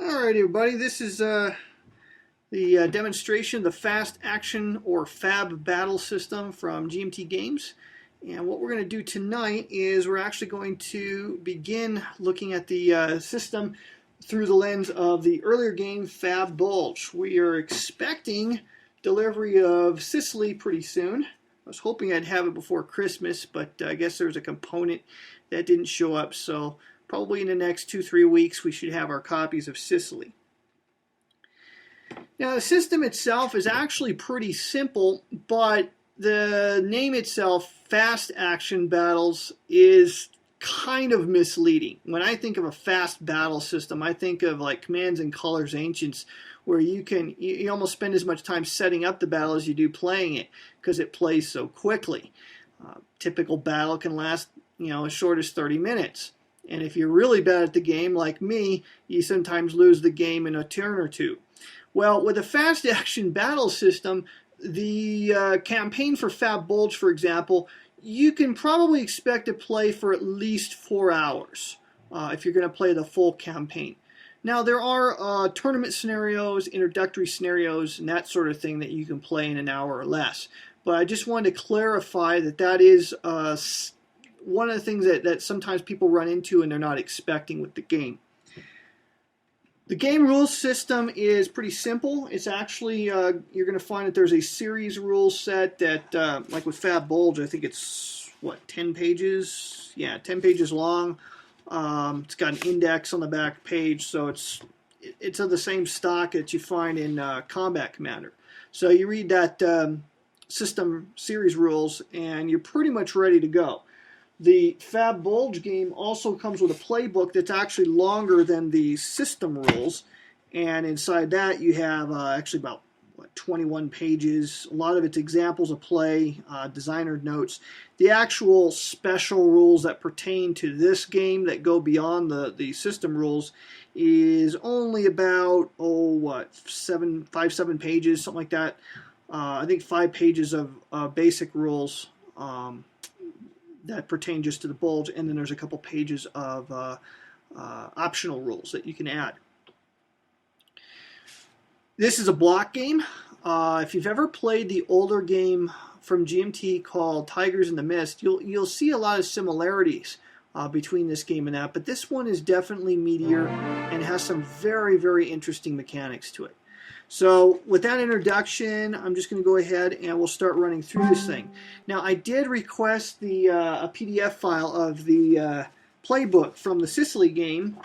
Alright everybody, this is the demonstration of the Fast Action or FAB battle system from GMT Games. And what we're going to do tonight is we're actually going to begin looking at the system through the lens of the earlier game Fab Bulge. We are expecting delivery of Sicily pretty soon. I was hoping I'd have it before Christmas, but I guess there was a component that didn't show up, so probably in the next 2-3 weeks we should have our copies of Sicily. Now the system itself is actually pretty simple, but the name itself, Fast Action Battles, is kind of misleading. When I think of a fast battle system, I think of like Commands and Colors Ancients, where you almost spend as much time setting up the battle as you do playing it, because it plays so quickly. Typical battle can last, as short as 30 minutes. And if you're really bad at the game, like me, you sometimes lose the game in a turn or two. Well, with a fast action battle system, the campaign for Fab Bulge, for example, you can probably expect to play for at least 4 hours if you're going to play the full campaign. Now, there are tournament scenarios, introductory scenarios, and that sort of thing that you can play in an hour or less. But I just wanted to clarify that that is one of the things that sometimes people run into and they're not expecting with the game. The game rules system is pretty simple. It's actually, you're going to find that there's a series rules set that, like with Fab Bulge, I think it's, 10 pages? Yeah, 10 pages long. It's got an index on the back page, so it's of the same stock that you find in Combat Commander. So you read that system series rules, and you're pretty much ready to go. The Fab Bulge game also comes with a playbook that's actually longer than the system rules, and inside that you have actually about 21 pages. A lot of it's examples of play, designer notes. The actual special rules that pertain to this game that go beyond the system rules is only about 7 pages, something like that. I think 5 pages of basic rules that pertain just to the Bulge, and then there's a couple pages of optional rules that you can add. This is a block game. If you've ever played the older game from GMT called Tigers in the Mist, you'll see a lot of similarities between this game and that, but this one is definitely meatier and has some very, very interesting mechanics to it. So with that introduction, I'm just going to go ahead and we'll start running through this thing. Now, I did request a PDF file of the playbook from the Sicily game,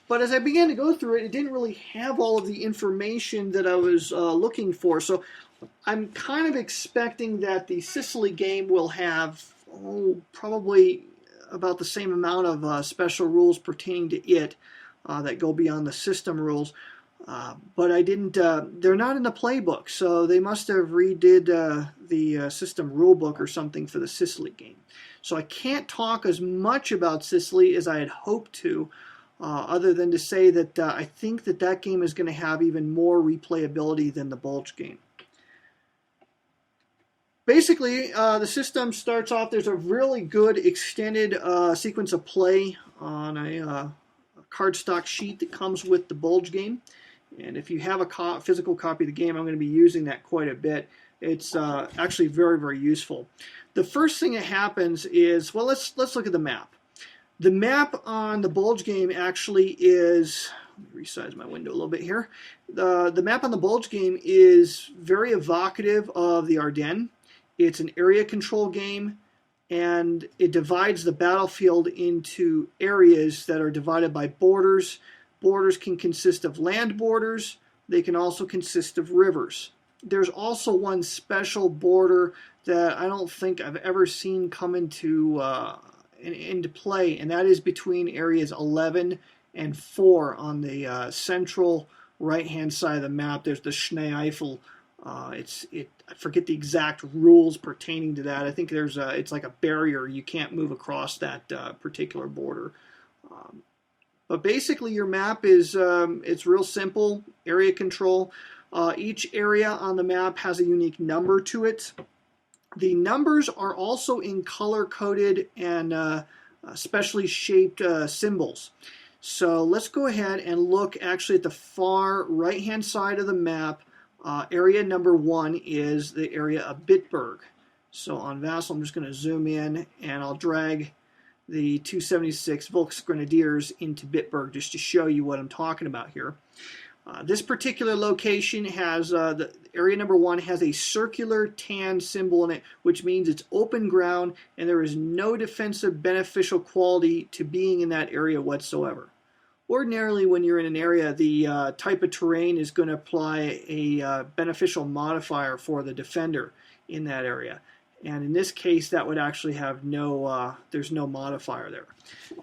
but as I began to go through it, it didn't really have all of the information that I was looking for. So I'm kind of expecting that the Sicily game will have probably about the same amount of special rules pertaining to it that go beyond the system rules. But I didn't, they're not in the playbook, so they must have redid the system rulebook or something for the Sicily game. So I can't talk as much about Sicily as I had hoped to, other than to say that I think that game is going to have even more replayability than the Bulge game. Basically, the system starts off, there's a really good extended sequence of play on a cardstock sheet that comes with the Bulge game. And if you have a physical copy of the game, I'm going to be using that quite a bit. It's actually very, very useful. The first thing that happens is, well, let's look at the map. The map on the Bulge game actually is, let me resize my window a little bit here. The map on the Bulge game is very evocative of the Ardennes. It's an area control game, and it divides the battlefield into areas that are divided by borders. Borders can consist of land borders. They can also consist of rivers. There's also one special border that I don't think I've ever seen come into play, and that is between areas 11 and 4 on the central right-hand side of the map. There's the Schnee Eifel. I forget the exact rules pertaining to that. I think it's like a barrier. You can't move across that particular border. But basically, your map is it's real simple, area control. Each area on the map has a unique number to it. The numbers are also in color-coded and specially shaped symbols. So let's go ahead and look actually at the far right-hand side of the map. Area number 1 is the area of Bitburg. So on Vassal, I'm just going to zoom in and I'll drag the 276 Volksgrenadiers into Bitburg just to show you what I'm talking about here. This particular location has, the area number 1 has a circular tan symbol in it, which means it's open ground and there is no defensive beneficial quality to being in that area whatsoever. Ordinarily, when you're in an area, the type of terrain is going to apply a beneficial modifier for the defender in that area. And in this case, that would actually have no, there's no modifier there.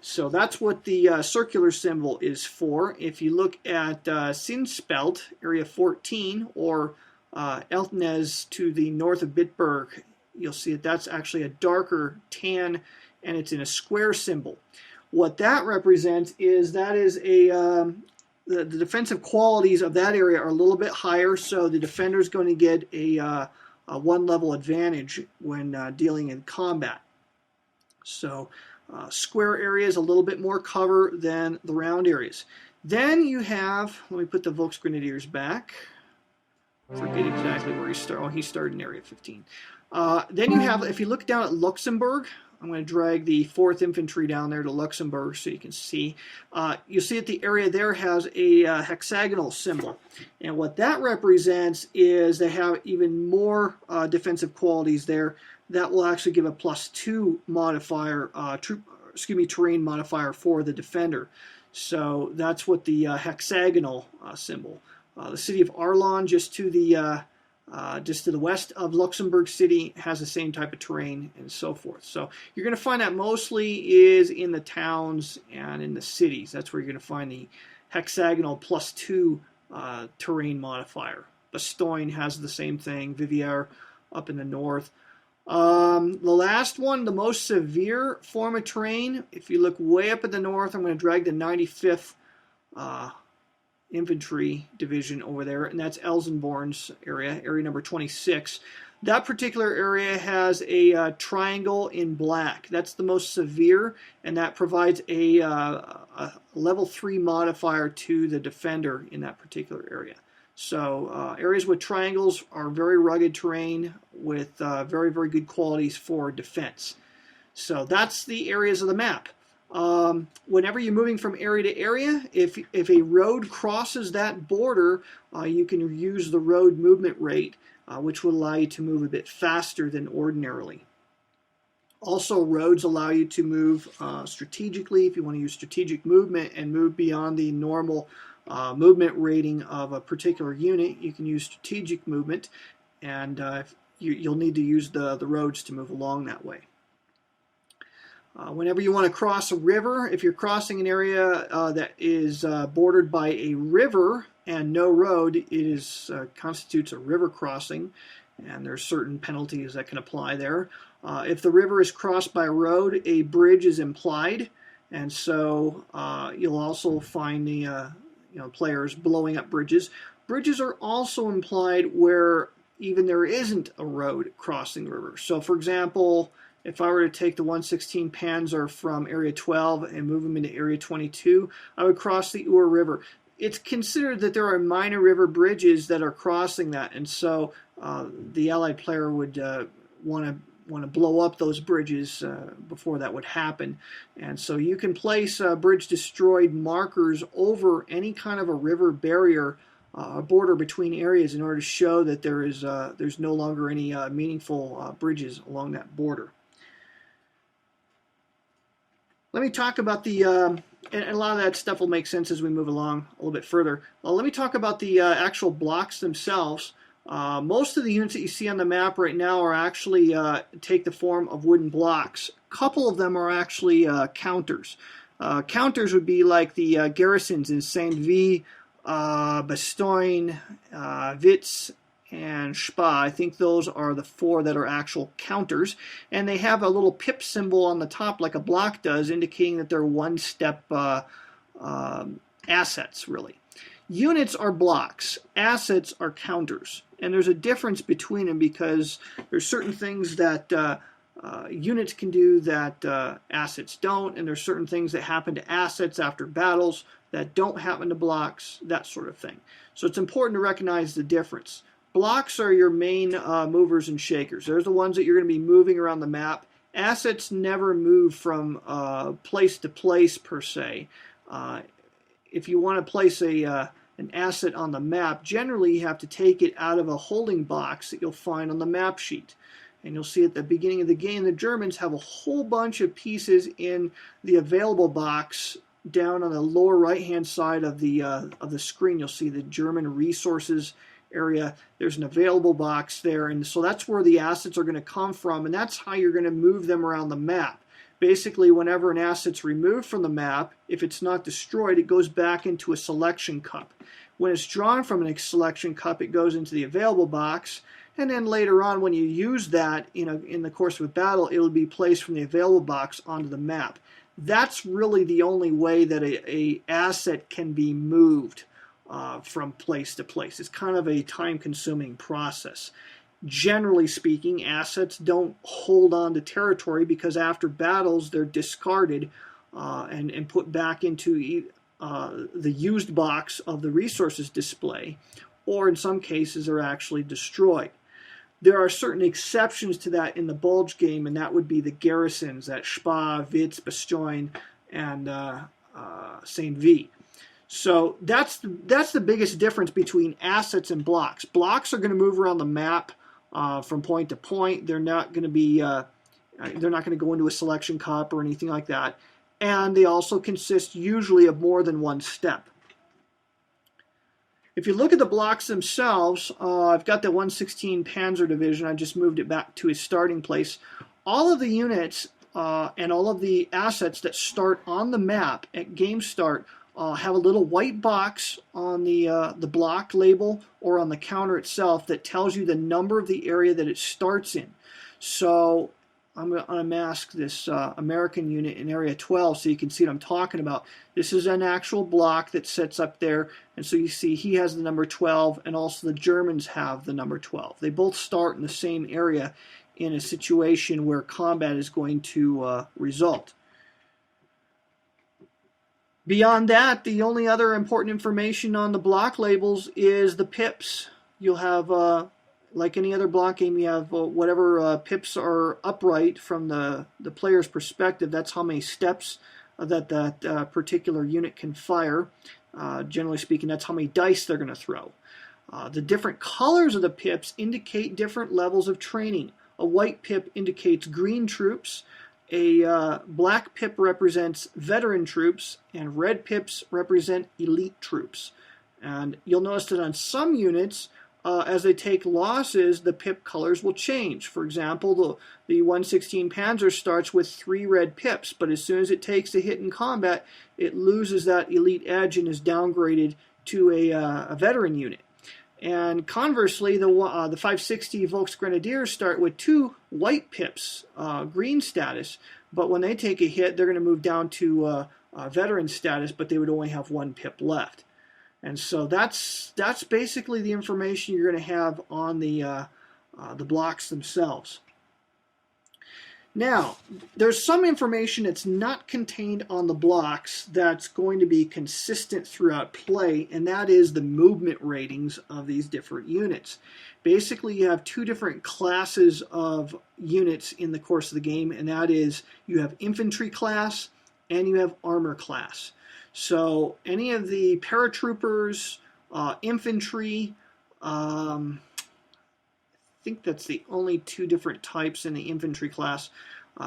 So that's what the circular symbol is for. If you look at Sinspelt, area 14, or Eltnes to the north of Bitburg, you'll see that that's actually a darker tan, and it's in a square symbol. What that represents is that is the defensive qualities of that area are a little bit higher, so the defender is going to get a 1-level advantage when dealing in combat. So square areas a little bit more cover than the round areas. Then you have, let me put the Volksgrenadiers back. Forget exactly where he started. Oh, he started in area 15. Then you have, if you look down at Luxembourg, I'm going to drag the 4th Infantry down there to Luxembourg so you can see. You'll see that the area there has a hexagonal symbol. And what that represents is they have even more defensive qualities there. That will actually give a +2 modifier, terrain modifier for the defender. So that's what the hexagonal symbol. The city of Arlon, just to the west of Luxembourg City, has the same type of terrain and so forth. So you're going to find that mostly is in the towns and in the cities. That's where you're going to find the hexagonal +2 terrain modifier. Bastogne has the same thing. Viviers up in the north. The last one, the most severe form of terrain, if you look way up in the north, I'm going to drag the 95th Infantry Division over there, and that's Elsenborn's area, area number 26. That particular area has a triangle in black. That's the most severe, and that provides a level 3 modifier to the defender in that particular area. So areas with triangles are very rugged terrain with very, very good qualities for defense. So that's the areas of the map. Whenever you're moving from area to area, if a road crosses that border, you can use the road movement rate, which will allow you to move a bit faster than ordinarily. Also, roads allow you to move strategically. If you want to use strategic movement and move beyond the normal movement rating of a particular unit, you can use strategic movement, and you'll need to use the roads to move along that way. Whenever you want to cross a river, if you're crossing an area that is bordered by a river and no road, it constitutes a river crossing, and there's certain penalties that can apply there. If the river is crossed by a road, a bridge is implied, and so you'll also find the players blowing up bridges. Bridges are also implied where even there isn't a road crossing the river. So, for example, if I were to take the 116 Panzer from Area 12 and move them into Area 22, I would cross the Our River. It's considered that there are minor river bridges that are crossing that, and so the Allied player would want to blow up those bridges before that would happen. And so you can place bridge destroyed markers over any kind of a river barrier, a border between areas, in order to show that there's no longer any meaningful bridges along that border. Let me talk about the, and a lot of that stuff will make sense as we move along a little bit further. Let me talk about the actual blocks themselves. Most of the units that you see on the map right now are actually take the form of wooden blocks. A couple of them are actually counters. Counters would be like the garrisons in Saint-Vie, Bastogne, Witz, and Spa. I think those are the 4 that are actual counters, and they have a little pip symbol on the top like a block does, indicating that they're one-step assets, really. Units are blocks, assets are counters, and there's a difference between them because there's certain things that units can do that assets don't, and there's certain things that happen to assets after battles that don't happen to blocks, that sort of thing. So it's important to recognize the difference. Blocks are your main movers and shakers. They're the ones that you're going to be moving around the map. Assets never move from place to place per se. If you want to place an asset on the map, generally you have to take it out of a holding box that you'll find on the map sheet. And you'll see at the beginning of the game, the Germans have a whole bunch of pieces in the available box down on the lower right-hand side of the screen. You'll see the German resources area. There's an available box there, and so that's where the assets are going to come from, and that's how you're going to move them around the map. Basically, whenever an asset's removed from the map, if it's not destroyed, it goes back into a selection cup. When it's drawn from a selection cup, it goes into the available box, and then later on, when you use that in the course of a battle, it will be placed from the available box onto the map. That's really the only way that a asset can be moved from place to place. It's kind of a time-consuming process. Generally speaking, assets don't hold on to territory because after battles, they're discarded and put back into the used box of the resources display, or in some cases are actually destroyed. There are certain exceptions to that in the Bulge game, and that would be the garrisons at Spa, Witz, Bastogne, and St. V. So that's the biggest difference between assets and blocks. Blocks are going to move around the map from point to point. They're not going to be they're not going to go into a selection cup or anything like that, and they also consist usually of more than one step. If you look at the blocks themselves, I've got the 116 Panzer Division. I just moved it back to its starting place. All of the units and all of the assets that start on the map at game start have a little white box on the block label or on the counter itself that tells you the number of the area that it starts in. So I'm going to unmask this American unit in Area 12 so you can see what I'm talking about. This is an actual block that sits up there, and so you see he has the number 12, and also the Germans have the number 12. They both start in the same area in a situation where combat is going to result. Beyond that, the only other important information on the block labels is the pips. You'll have like any other block game, you have whatever pips are upright from the player's perspective. That's how many steps that particular unit can fire. Generally speaking, that's how many dice they're going to throw. The different colors of the pips indicate different levels of training. A white pip indicates green troops. A black pip represents veteran troops, and red pips represent elite troops. And you'll notice that on some units, as they take losses, the pip colors will change. For example, the 116 Panzer starts with 3 red pips, but as soon as it takes a hit in combat, it loses that elite edge and is downgraded to a veteran unit. And conversely, the 560 Volksgrenadiers start with 2 white pips, green status, but when they take a hit, they're going to move down to veteran status, but they would only have 1 pip left. And so that's basically the information you're going to have on the blocks themselves. Now, there's some information that's not contained on the blocks that's going to be consistent throughout play, and that is the movement ratings of these different units. Basically, you have 2 different classes of units in the course of the game, and that is you have infantry class and you have armor class. So any of the paratroopers, infantry, I think that's the only 2 different types in the infantry class.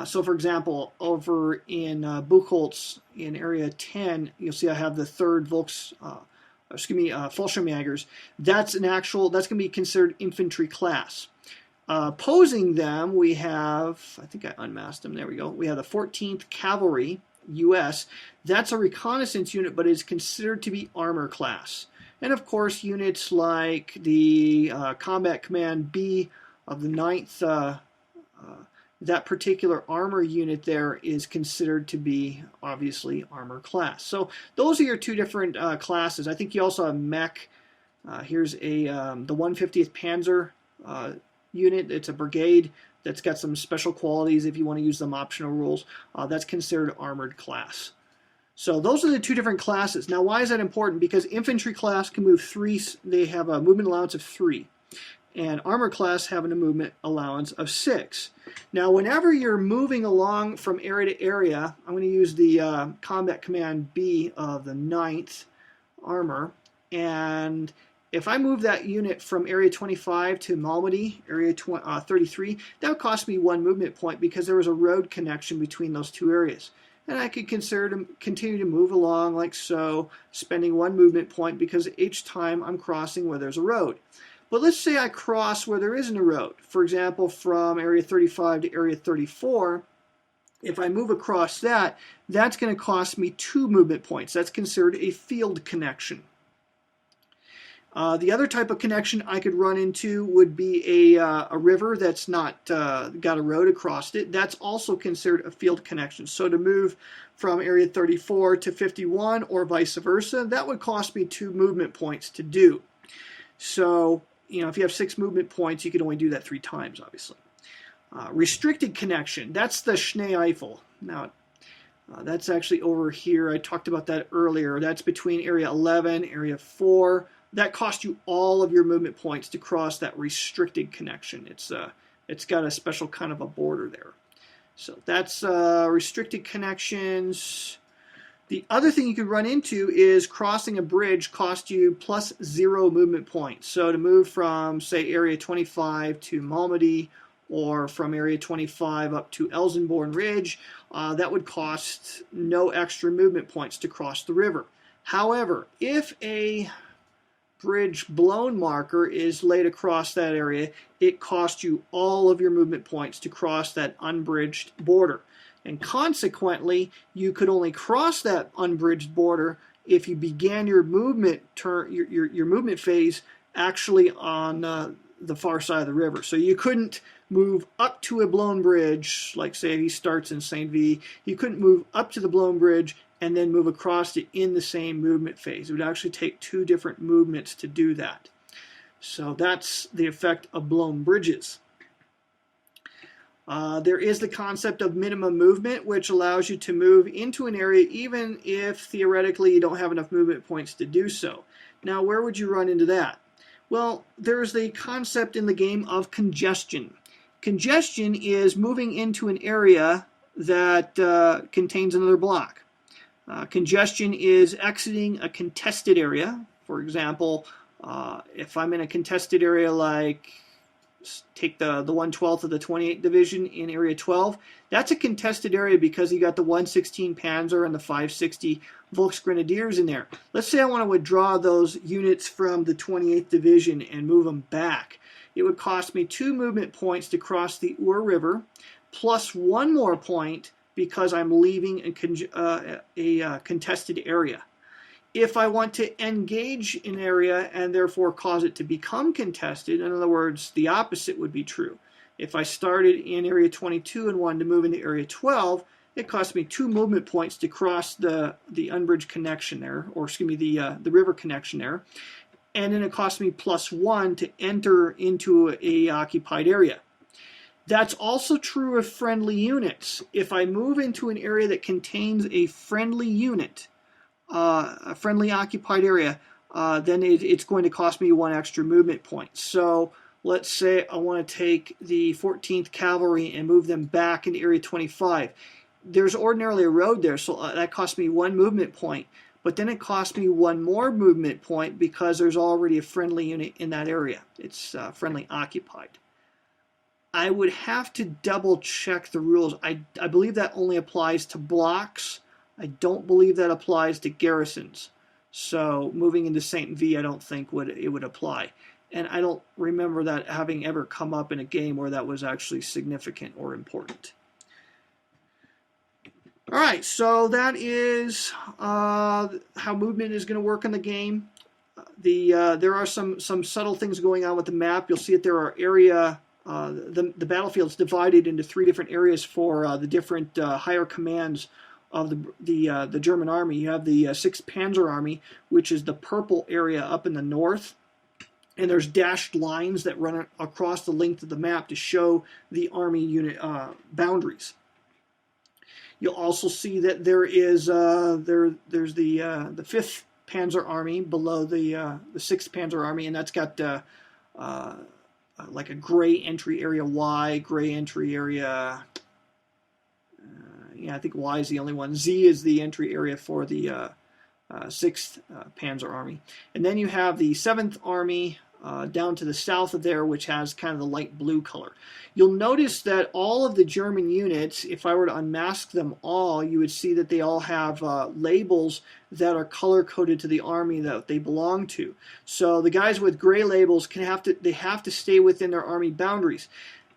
So for example, over in Buchholz in Area 10, you'll see I have the 3rd Fallschirmjägers. That's going to be considered infantry class. Opposing them, we have, I think I unmasked them, there we go. We have the 14th Cavalry, U.S. That's a reconnaissance unit, but is considered to be armor class. And of course, units like the Combat Command B of the 9th, that particular armor unit there is considered to be obviously armor class. So those are your 2 different classes. I think you also have mech. Here's the 150th Panzer unit. It's a brigade. that's got some special qualities if you want to use them optional rules. That's considered armored class. So those are the two different classes. Now, why is that important? Because infantry class can move 3. They have a movement allowance of 3. And armor class having a movement allowance of 6. Now, whenever you're moving along from area to area, I'm going to use the Combat Command B of the 9th Armor. And if I move that unit from Area 25 to Malmedy, Area 33, that would cost me 1 movement point because there was a road connection between those two areas. And I could consider to continue to move along like so, spending 1 movement point because each time I'm crossing where there's a road. But let's say I cross where there isn't a road. For example, from Area 35 to Area 34, if I move across that, that's going to cost me 2 movement points. That's considered a field connection. The other type of connection I could run into would be a river that's not got a road across it. That's also considered a field connection. So to move from Area 34 to 51 or vice versa, that would cost me 2 movement points to do. So, if you have 6 movement points, you could only do that 3 times, obviously. Restricted connection, that's the Schnee Eifel. Now, that's actually over here. I talked about that earlier. That's between Area 11, Area 4. That costs you all of your movement points to cross that restricted connection. It's got a special kind of a border there. So that's restricted connections. The other thing you could run into is crossing a bridge costs you plus 0 movement points. So to move from, say, Area 25 to Malmedy, or from Area 25 up to Elsenborn Ridge, that would cost no extra movement points to cross the river. However, if a bridge blown marker is laid across that area, it costs you all of your movement points to cross that unbridged border. And consequently, you could only cross that unbridged border if you began your movement your movement phase actually on the far side of the river. So you couldn't move up to a blown bridge, like say he starts in St. V. You couldn't move up to the blown bridge and then move across it in the same movement phase. It would actually take 2 different movements to do that. So that's the effect of blown bridges. There is the concept of minimum movement, which allows you to move into an area even if theoretically you don't have enough movement points to do so. Now, where would you run into that? Well, there's the concept in the game of congestion. Congestion is moving into an area that contains another block. Congestion is exiting a contested area. For example, if I'm in a contested area like take the 1/12 of the 28th Division in Area 12, that's a contested area because you got the 116 Panzer and the 560 Volksgrenadiers in there. Let's say I want to withdraw those units from the 28th Division and move them back. It would cost me 2 movement points to cross the Ur River, plus 1 more point because I'm leaving a contested area. If I want to engage an area and therefore cause it to become contested, in other words, the opposite would be true. If I started in Area 22 and wanted to move into Area 12, it cost me 2 movement points to cross the unbridged connection there, or excuse me, the river connection there. And then it cost me plus 1 to enter into a occupied area. That's also true of friendly units. If I move into an area that contains a friendly unit, a friendly occupied area, then it's going to cost me 1 extra movement point. So let's say I want to take the 14th Cavalry and move them back into Area 25. There's ordinarily a road there, so that costs me 1 movement point. But then it costs me 1 more movement point because there's already a friendly unit in that area. It's friendly occupied. I would have to double check the rules. I believe that only applies to blocks. I don't believe that applies to garrisons. So moving into St. V, I don't think it would apply. And I don't remember that having ever come up in a game where that was actually significant or important. All right, so that is how movement is going to work in the game. There are some subtle things going on with the map. You'll see that there are area. The battlefield's divided into 3 different areas for the different higher commands of the German army. You have the 6th Panzer Army, which is the purple area up in the north. and there's dashed lines that run across the length of the map to show the army unit boundaries. You'll also see that there is there's the 5th Panzer Army below the 6th Panzer Army, and that's got like a gray entry area Y, gray entry area. Yeah, I think Y is the only one. Z is the entry area for the 6th Panzer Army. And then you have the 7th Army down to the south of there, which has kind of the light blue color. You'll notice that all of the German units, if I were to unmask them all, you would see that they all have labels that are color-coded to the army that they belong to. So the guys with gray labels have to stay within their army boundaries.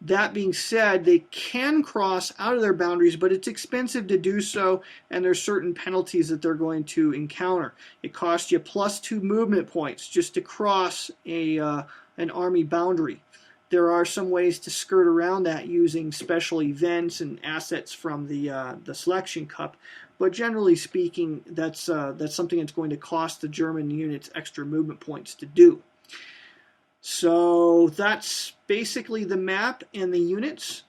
That being said, they can cross out of their boundaries, but it's expensive to do so, and there's certain penalties that they're going to encounter. It costs you +2 movement points just to cross an army boundary. There are some ways to skirt around that using special events and assets from the Selection Cup, but generally speaking, that's something that's going to cost the German units extra movement points to do. So that's basically the map and the units.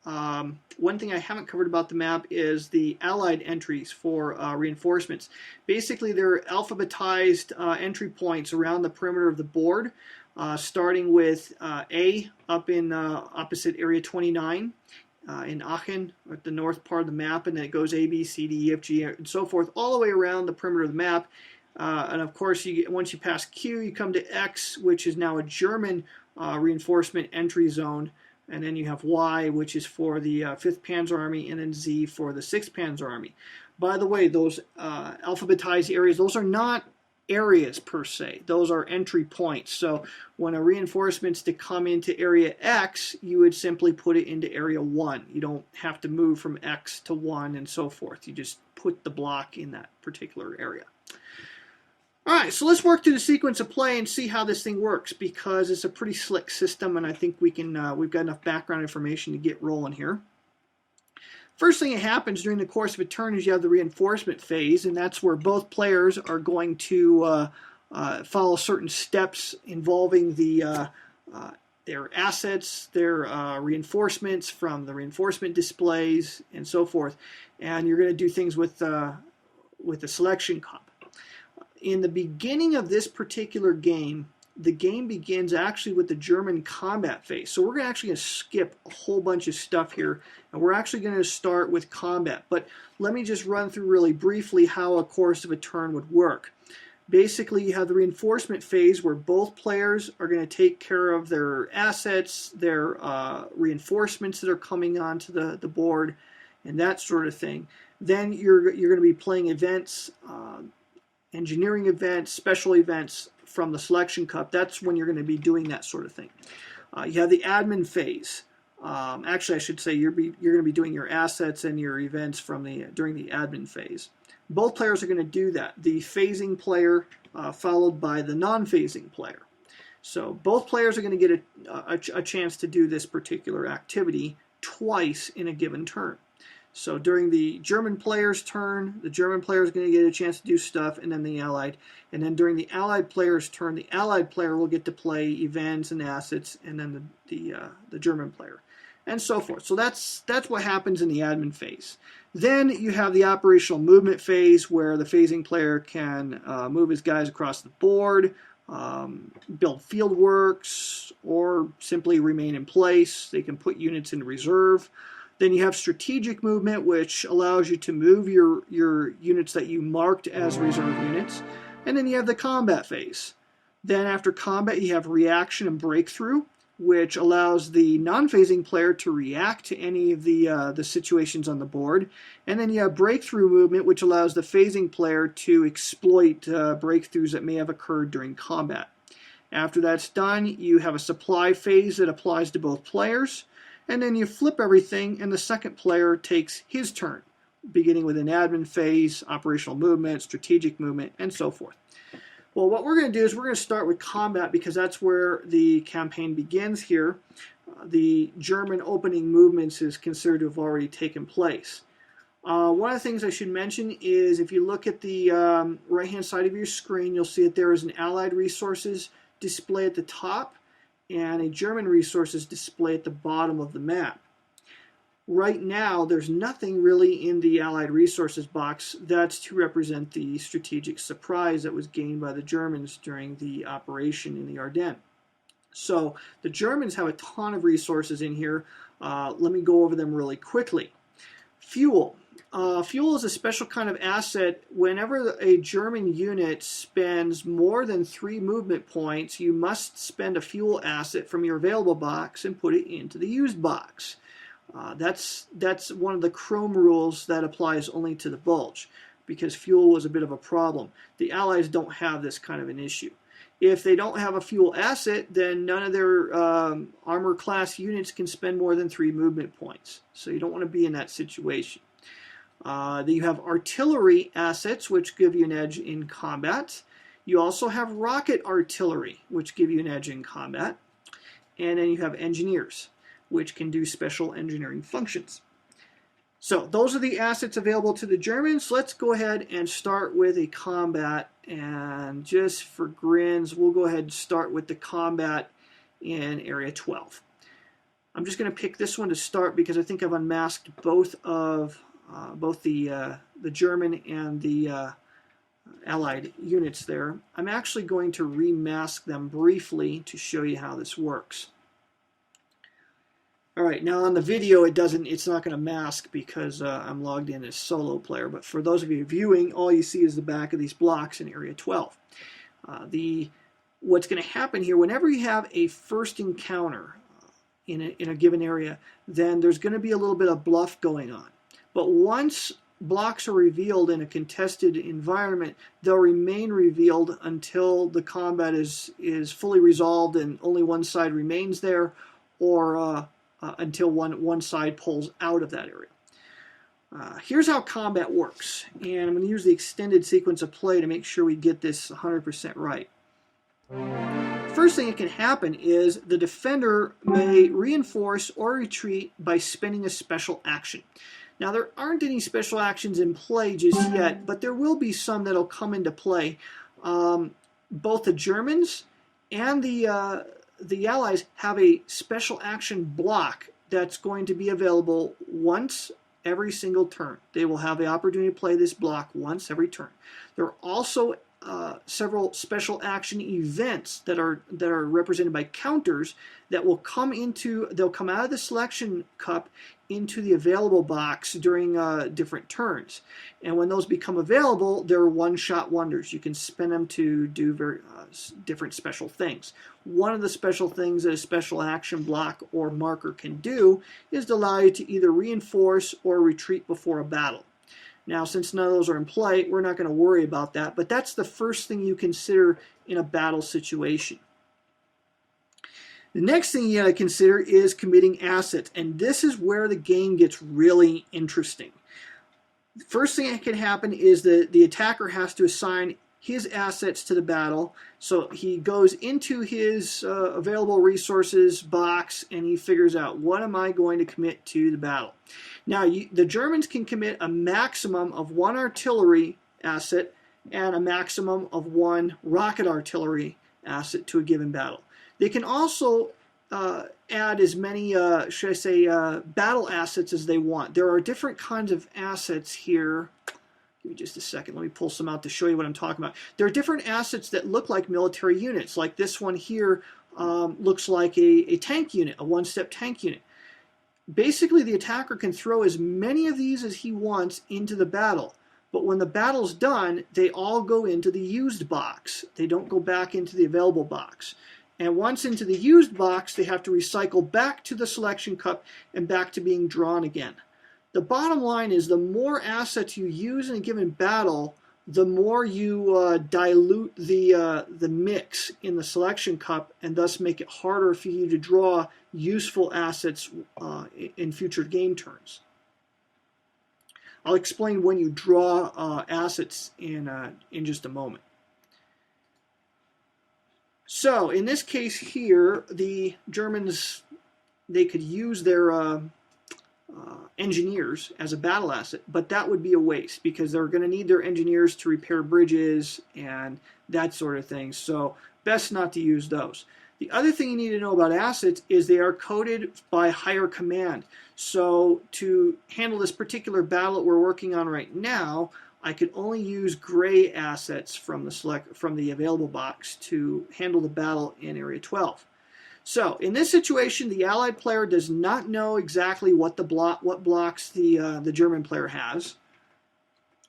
One thing I haven't covered about the map is the Allied entries for reinforcements. Basically, they're alphabetized entry points around the perimeter of the board, starting with A up in opposite Area 29 in Aachen, at the north part of the map, and then it goes A, B, C, D, E, F, G, and so forth, all the way around the perimeter of the map. And of course, once you pass Q, you come to X, which is now a German reinforcement entry zone. And then you have Y, which is for the 5th Panzer Army, and then Z for the 6th Panzer Army. By the way, those alphabetized areas, those are not areas per se. Those are entry points. So when a reinforcement's to come into Area X, you would simply put it into Area 1. You don't have to move from X to 1 and so forth. You just put the block in that particular area. All right, so let's work through the sequence of play and see how this thing works, because it's a pretty slick system, and I think we've got enough background information to get rolling here. First thing that happens during the course of a turn is you have the reinforcement phase, and that's where both players are going to follow certain steps involving their assets, their reinforcements from the reinforcement displays, and so forth. And you're going to do things with the Selection Cup. In the beginning of this particular game, the game begins actually with the German combat phase. So we're actually going to skip a whole bunch of stuff here, and we're actually going to start with combat. But let me just run through really briefly how a course of a turn would work. Basically, you have the reinforcement phase where both players are going to take care of their assets, their reinforcements that are coming onto the board, and that sort of thing. Then you're going to be playing events, engineering events, special events from the Selection Cup. That's when you're going to be doing that sort of thing. You have the admin phase. Actually, I should say you're going to be doing your assets and your events during the admin phase. Both players are going to do that. The phasing player followed by the non-phasing player. So both players are going to get a chance to do this particular activity twice in a given turn. So during the German player's turn, the German player is going to get a chance to do stuff, and then the Allied. And then during the Allied player's turn, the Allied player will get to play events and assets, and then the German player, and so forth. So that's what happens in the admin phase. Then you have the operational movement phase, where the phasing player can move his guys across the board, build field works, or simply remain in place. They can put units into reserve. Then you have strategic movement, which allows you to move your units that you marked as reserve units. And then you have the combat phase. Then after combat, you have reaction and breakthrough, which allows the non-phasing player to react to any of the situations on the board. And then you have breakthrough movement, which allows the phasing player to exploit breakthroughs that may have occurred during combat. After that's done, you have a supply phase that applies to both players. And then you flip everything, and the second player takes his turn, beginning with an admin phase, operational movement, strategic movement, and so forth. Well, what we're going to do is we're going to start with combat, because that's where the campaign begins here. The German opening movements is considered to have already taken place. One of the things I should mention is if you look at the right-hand side of your screen, you'll see that there is an Allied resources display at the top and a German resources display at the bottom of the map. Right now, there's nothing really in the Allied resources box that's to represent the strategic surprise that was gained by the Germans during the operation in the Ardennes. So the Germans have a ton of resources in here. Let me go over them really quickly. Fuel. Fuel is a special kind of asset. Whenever a German unit spends more than 3 movement points, you must spend a fuel asset from your available box and put it into the used box. That's one of the Chrome rules that applies only to the Bulge, because fuel was a bit of a problem. The Allies don't have this kind of an issue. If they don't have a fuel asset, then none of their armor class units can spend more than 3 movement points. So you don't want to be in that situation. Then you have artillery assets, which give you an edge in combat. You also have rocket artillery, which give you an edge in combat. And then you have engineers, which can do special engineering functions. So those are the assets available to the Germans. Let's go ahead and start with a combat. And just for grins, we'll go ahead and start with the combat in Area 12. I'm just going to pick this one to start because I think I've unmasked both the German and the Allied units there. I'm actually going to remask them briefly to show you how this works. All right, now on the video it's not going to mask because I'm logged in as solo player, but for those of you viewing, all you see is the back of these blocks in Area 12. What's going to happen here, whenever you have a first encounter in a given area, then there's going to be a little bit of bluff going on. But once blocks are revealed in a contested environment, they'll remain revealed until the combat is fully resolved and only one side remains there, or until one side pulls out of that area. Here's how combat works, and I'm going to use the extended sequence of play to make sure we get this 100% right. First thing that can happen is the defender may reinforce or retreat by spending a special action. Now, there aren't any special actions in play just yet, but there will be some that'll come into play. Both the Germans and the Allies have a special action block that's going to be available once every single turn. They will have the opportunity to play this block once every turn. There are also several special action events that are represented by counters that will come out of the selection cup into the available box during different turns. And when those become available, they're one-shot wonders. You can spend them to do very different special things. One of the special things that a special action block or marker can do is to allow you to either reinforce or retreat before a battle. Now, since none of those are in play, we're not going to worry about that, but that's the first thing you consider in a battle situation. The next thing you got to consider is committing assets, and this is where the game gets really interesting. The first thing that can happen is that the attacker has to assign his assets to the battle. So he goes into his available resources box and he figures out, what am I going to commit to the battle? Now, the Germans can commit a maximum of 1 artillery asset and a maximum of 1 rocket artillery asset to a given battle. They can also add as many, battle assets as they want. There are different kinds of assets here. Give me just a second. Let me pull some out to show you what I'm talking about. There are different assets that look like military units. Like this one here looks like a tank unit, a one-step tank unit. Basically, the attacker can throw as many of these as he wants into the battle. But when the battle's done, they all go into the used box. They don't go back into the available box. And once into the used box, they have to recycle back to the selection cup and back to being drawn again. The bottom line is the more assets you use in a given battle, the more you dilute the mix in the selection cup and thus make it harder for you to draw useful assets in future game turns. I'll explain when you draw assets in just a moment. So in this case here, the Germans, they could use their engineers as a battle asset, but that would be a waste because they're going to need their engineers to repair bridges and that sort of thing. So best not to use those. The other thing you need to know about assets is they are coded by higher command. So to handle this particular battle that we're working on right now, I could only use gray assets from the available box to handle the battle in Area 12. So in this situation, the Allied player does not know exactly what blocks the German player has.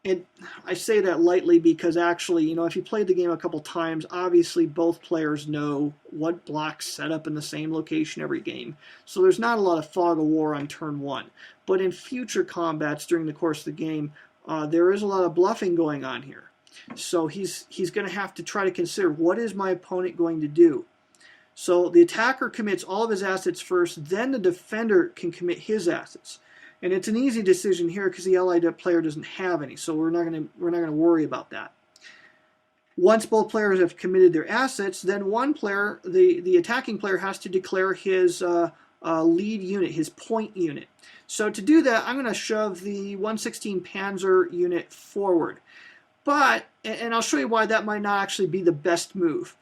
And I say that lightly because actually, if you played the game a couple times, obviously both players know what blocks set up in the same location every game. So there's not a lot of fog of war on turn one. But in future combats during the course of the game, there is a lot of bluffing going on here. So he's going to have to try to consider, what is my opponent going to do? So the attacker commits all of his assets first, then the defender can commit his assets. And it's an easy decision here because the Allied player doesn't have any, so we're not going to worry about that. Once both players have committed their assets, then one player, the attacking player, has to declare his lead unit, his point unit. So to do that, I'm going to shove the 116 Panzer unit forward. And I'll show you why that might not actually be the best move.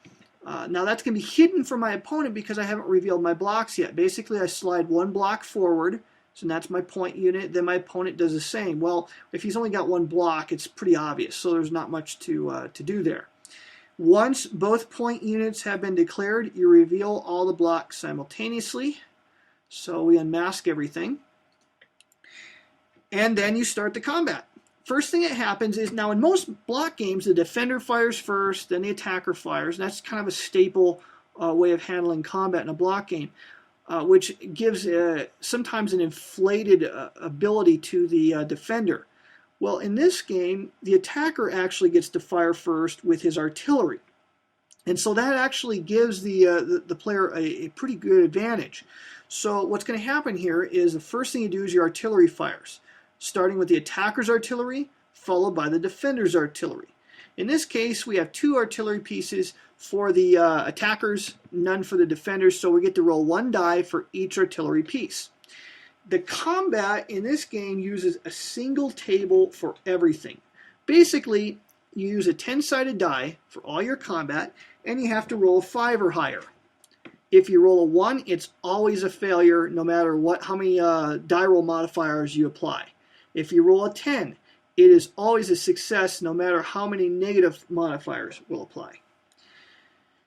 Now that's going to be hidden from my opponent because I haven't revealed my blocks yet. Basically, I slide one block forward, so that's my point unit. Then my opponent does the same. Well, if he's only got one block, it's pretty obvious, so there's not much to do there. Once both point units have been declared, you reveal all the blocks simultaneously. So we unmask everything. And then you start the combat. First thing that happens is, now in most block games, the defender fires first, then the attacker fires. And that's kind of a staple way of handling combat in a block game, which gives sometimes an inflated ability to the defender. Well, in this game, the attacker actually gets to fire first with his artillery. And so that actually gives the player a pretty good advantage. So what's going to happen here is the first thing you do is your artillery fires, starting with the attacker's artillery, followed by the defender's artillery. In this case, we have 2 artillery pieces for the attackers, none for the defenders, so we get to roll 1 die for each artillery piece. The combat in this game uses a single table for everything. Basically, you use a 10-sided die for all your combat, and you have to roll a 5 or higher. If you roll a 1, it's always a failure, no matter how many die roll modifiers you apply. If you roll a 10, it is always a success, no matter how many negative modifiers will apply.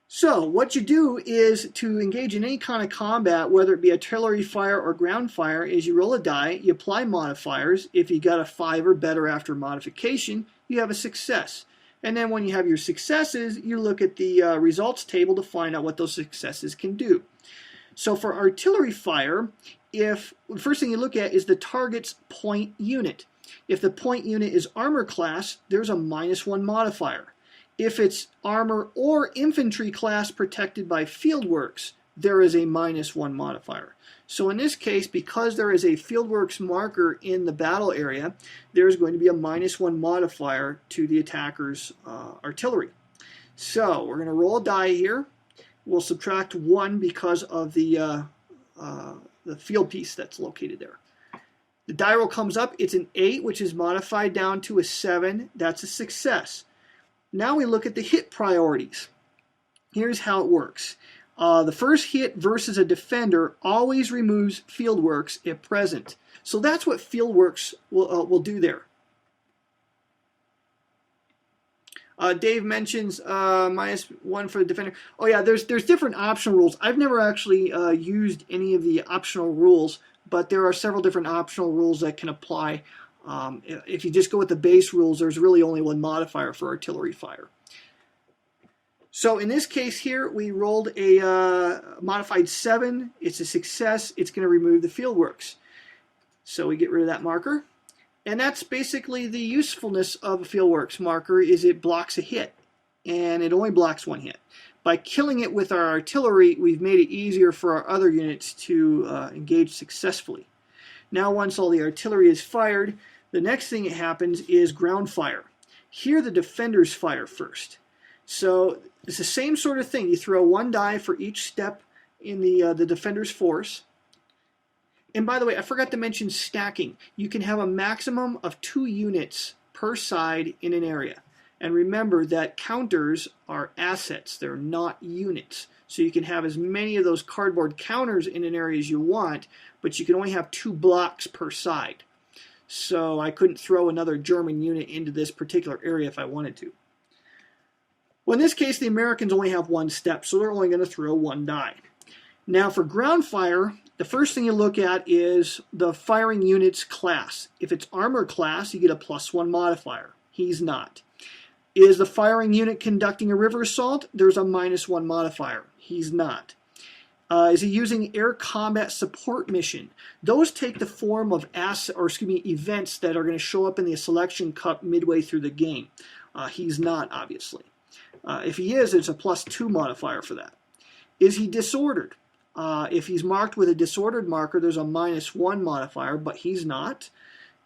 So what you do is, to engage in any kind of combat, whether it be artillery fire or ground fire, is you roll a die, you apply modifiers. If you got a 5 or better after modification, you have a success. And then when you have your successes, you look at the results table to find out what those successes can do. So for artillery fire, the first thing you look at is the target's point unit. If the point unit is armor class, there's a -1 modifier. If it's armor or infantry class protected by fieldworks, there is a -1 modifier. So in this case, because there is a fieldworks marker in the battle area, there's going to be a -1 modifier to the attacker's artillery. So we're going to roll a die here. We'll subtract 1 because of the field piece that's located there. The die roll comes up. It's an 8, which is modified down to a 7. That's a success. Now we look at the hit priorities. Here's how it works. The first hit versus a defender always removes fieldworks if present. So that's what fieldworks will do there. Dave mentions -1 for the defender. Oh yeah, there's different optional rules. I've never actually used any of the optional rules, but there are several different optional rules that can apply. If you just go with the base rules, there's really only 1 modifier for artillery fire. So in this case here, we rolled a modified 7. It's a success. It's going to remove the fieldworks. So we get rid of that marker. And that's basically the usefulness of a fieldworks marker, is it blocks a hit. And it only blocks 1 hit. By killing it with our artillery, we've made it easier for our other units to engage successfully. Now once all the artillery is fired, the next thing that happens is ground fire. Here the defenders fire first. So it's the same sort of thing. You throw 1 die for each step in the defender's force. And by the way, I forgot to mention stacking. You can have a maximum of 2 units per side in an area. And remember that counters are assets, they're not units. So you can have as many of those cardboard counters in an area as you want, but you can only have 2 blocks per side. So I couldn't throw another German unit into this particular area if I wanted to. Well, in this case, the Americans only have 1 step, so they're only going to throw 1 die. Now for ground fire, the first thing you look at is the firing unit's class. If it's armor class, you get a +1 modifier. He's not. Is the firing unit conducting a river assault? There's a -1 modifier. He's not. Is he using air combat support mission? Those take the form of events that are going to show up in the selection cup midway through the game. He's not, obviously. If he is, it's a +2 modifier for that. Is he disordered? If he's marked with a disordered marker, there's a -1 modifier, but he's not.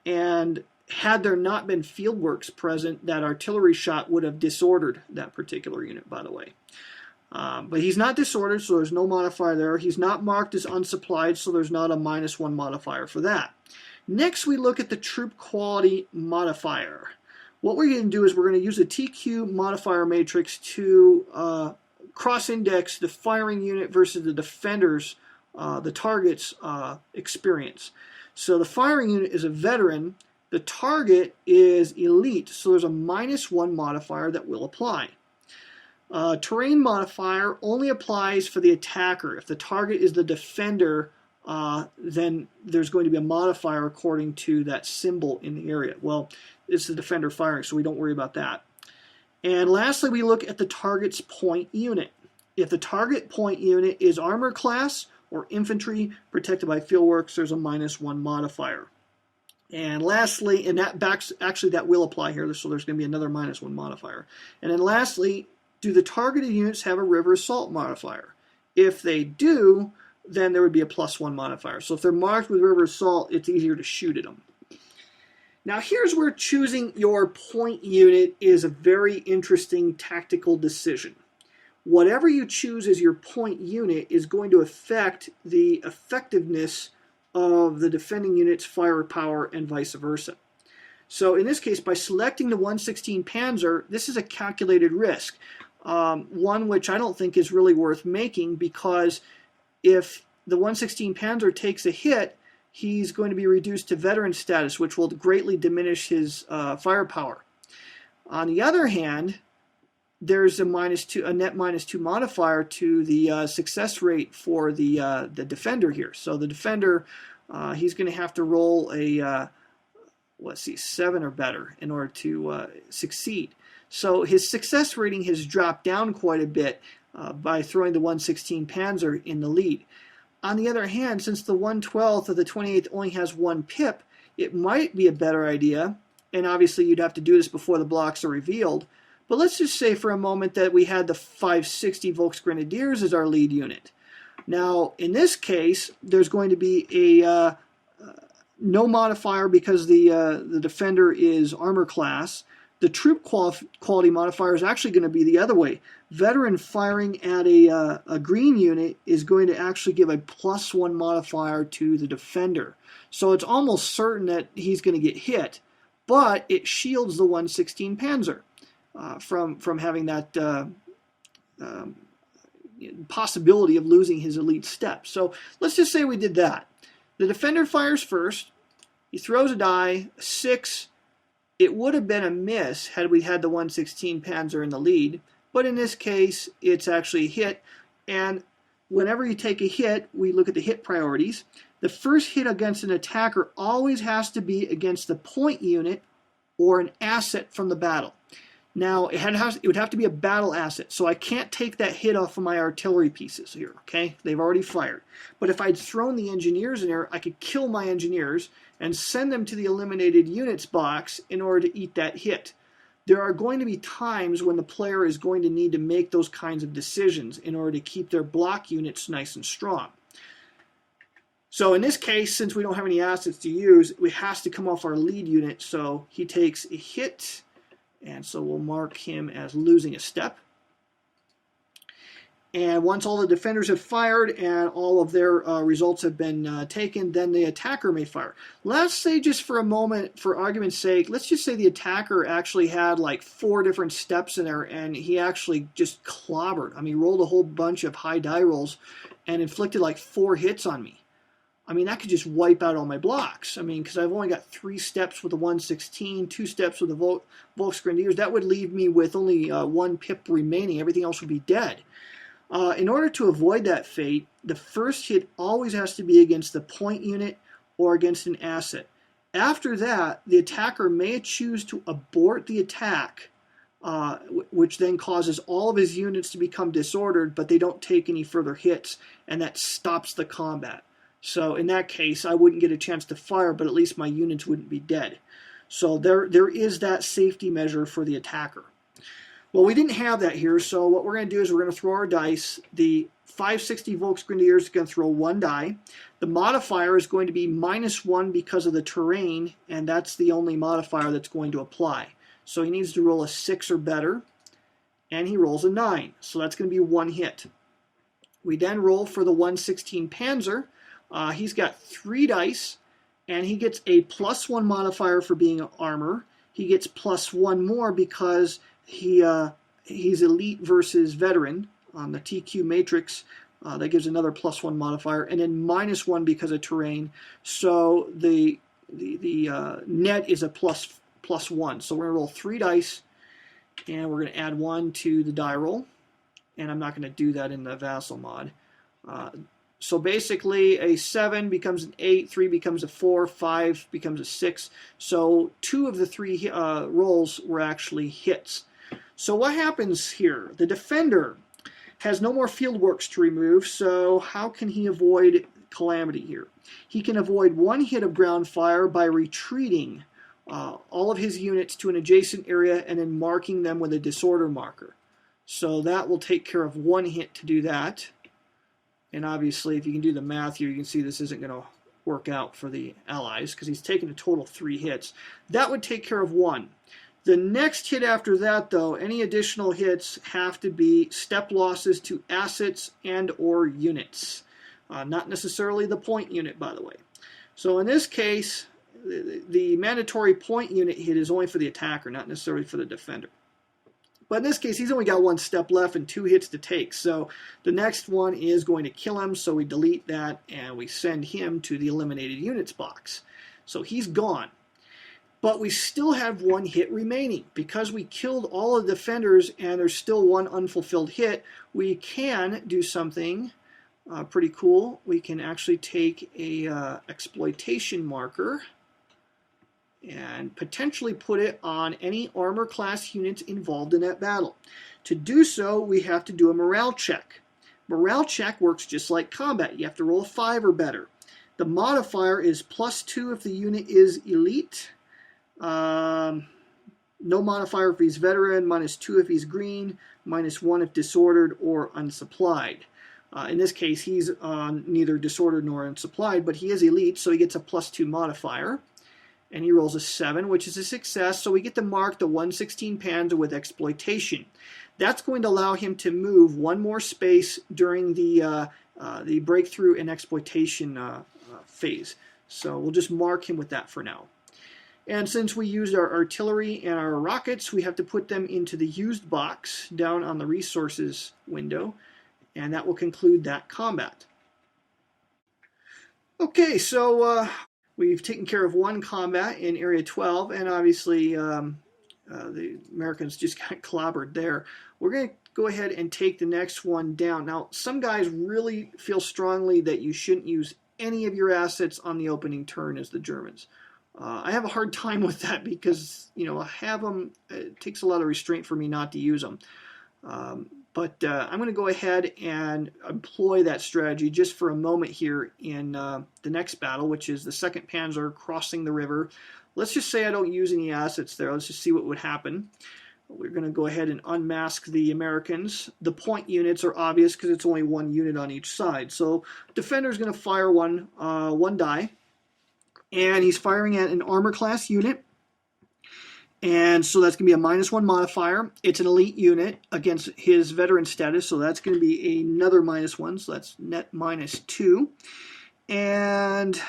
And had there not been fieldworks present, that artillery shot would have disordered that particular unit, by the way. But he's not disordered, so there's no modifier there. He's not marked as unsupplied, so there's not a -1 modifier for that. Next, we look at the troop quality modifier. What we're going to do is we're going to use a TQ modifier matrix to cross-index the firing unit versus the defender's, the target's experience. So the firing unit is a veteran. The target is elite, so there's a -1 modifier that will apply. Terrain modifier only applies for the attacker. If the target is the defender, then there's going to be a modifier according to that symbol in the area. Well, it's the defender firing, so we don't worry about that. And lastly, we look at the target's point unit. If the target point unit is armor class or infantry protected by fieldworks, there's a -1 modifier. And lastly, and that will apply here, so there's going to be another -1 modifier. And then lastly, do the targeted units have a river assault modifier? If they do, then there would be a +1 modifier. So if they're marked with river assault, it's easier to shoot at them. Now here's where choosing your point unit is a very interesting tactical decision. Whatever you choose as your point unit is going to affect the effectiveness of the defending unit's firepower and vice versa. So in this case, by selecting the 116 Panzer, this is a calculated risk. One which I don't think is really worth making, because if the 116 Panzer takes a hit, he's going to be reduced to veteran status, which will greatly diminish his firepower. On the other hand, there's a net -2 modifier to the success rate for the defender here. So the defender, he's going to have to roll a 7 or better in order to succeed. So his success rating has dropped down quite a bit by throwing the 116 Panzer in the lead. On the other hand, since the 112th of the 28th only has 1 pip, it might be a better idea, and obviously you'd have to do this before the blocks are revealed, but let's just say for a moment that we had the 560 Volksgrenadiers as our lead unit. Now, in this case, there's going to be a no modifier because the defender is armor class. The troop quality modifier is actually going to be the other way. Veteran firing at a green unit is going to actually give a +1 modifier to the defender. So it's almost certain that he's going to get hit, but it shields the 116 Panzer from having that possibility of losing his elite step. So let's just say we did that. The defender fires first. He throws a die, 6. It would have been a miss had we had the 116 Panzer in the lead, but in this case, it's actually a hit. And whenever you take a hit, we look at the hit priorities. The first hit against an attacker always has to be against the point unit or an asset from the battle. Now, it would have to be a battle asset, so I can't take that hit off of my artillery pieces here, okay? They've already fired. But if I'd thrown the engineers in there, I could kill my engineers and send them to the eliminated units box in order to eat that hit. There are going to be times when the player is going to need to make those kinds of decisions in order to keep their block units nice and strong. So in this case, since we don't have any assets to use, it has to come off our lead unit, so he takes a hit. And so we'll mark him as losing a step. And once all the defenders have fired and all of their results have been taken, then the attacker may fire. Let's say, just for a moment, for argument's sake, let's just say the attacker actually had like 4 different steps in there, and he actually just clobbered. I mean, rolled a whole bunch of high die rolls and inflicted like 4 hits on me. I mean, that could just wipe out all my blocks. I mean, because I've only got 3 steps with a 116, 2 steps with the Volksgrenadiers. That would leave me with only 1 pip remaining. Everything else would be dead. In order to avoid that fate, the first hit always has to be against the point unit or against an asset. After that, the attacker may choose to abort the attack, which then causes all of his units to become disordered, but they don't take any further hits, and that stops the combat. So in that case, I wouldn't get a chance to fire, but at least my units wouldn't be dead. So there is that safety measure for the attacker. Well, we didn't have that here, so what we're going to do is we're going to throw our dice. The 560 Volksgrenadiers is going to throw 1 die. The modifier is going to be -1 because of the terrain, and that's the only modifier that's going to apply. So he needs to roll a 6 or better, and he rolls a 9. So that's going to be 1 hit. We then roll for the 116 Panzer. He's got 3 dice, and he gets a +1 modifier for being armor. He gets +1 more because he's elite versus veteran on the TQ matrix. That gives another +1 modifier, and then -1 because of terrain. So the net is a +1. So we're going to roll 3 dice, and we're going to add 1 to the die roll. And I'm not going to do that in the Vassal mod. So basically, a 7 becomes an 8, 3 becomes a 4, 5 becomes a 6. So 2 of the 3 rolls were actually hits. So what happens here? The defender has no more field works to remove, so how can he avoid calamity here? He can avoid 1 hit of ground fire by retreating all of his units to an adjacent area and then marking them with a disorder marker. So that will take care of 1 hit to do that. And obviously, if you can do the math here, you can see this isn't going to work out for the Allies because he's taken a total of 3 hits. That would take care of 1. The next hit after that, though, any additional hits have to be step losses to assets and or units. Not necessarily the point unit, by the way. So in this case, the mandatory point unit hit is only for the attacker, not necessarily for the defender. But in this case, he's only got 1 step left and 2 hits to take. So the next one is going to kill him, so we delete that and we send him to the eliminated units box. So he's gone. But we still have 1 hit remaining. Because we killed all of the defenders and there's still 1 unfulfilled hit, we can do something pretty cool. We can actually take a exploitation marker and potentially put it on any armor class units involved in that battle. To do so, we have to do a morale check. Morale check works just like combat. You have to roll a 5 or better. The modifier is +2 if the unit is elite. No modifier if he's veteran, -2 if he's green, -1 if disordered or unsupplied. In this case, he's neither disordered nor unsupplied, but he is elite, so he gets a +2 modifier. And he rolls a 7, which is a success, so we get to mark the 116 Panzer with exploitation. That's going to allow him to move 1 more space during the breakthrough and exploitation phase. So we'll just mark him with that for now. And since we used our artillery and our rockets, we have to put them into the used box down on the resources window, and that will conclude that combat. Okay, so we've taken care of 1 combat in Area 12, and obviously the Americans just got clobbered there. We're going to go ahead and take the next one down. Now, some guys really feel strongly that you shouldn't use any of your assets on the opening turn as the Germans. I have a hard time with that because, I have them. It takes a lot of restraint for me not to use them. But I'm going to go ahead and employ that strategy just for a moment here in the next battle, which is the 2nd Panzer crossing the river. Let's just say I don't use any assets there. Let's just see what would happen. We're going to go ahead and unmask the Americans. The point units are obvious because it's only 1 unit on each side. So defender's going to fire one die, and he's firing at an armor class unit. And so that's going to be a -1 modifier. It's an elite unit against his veteran status, so that's going to be another -1, so that's net -2. And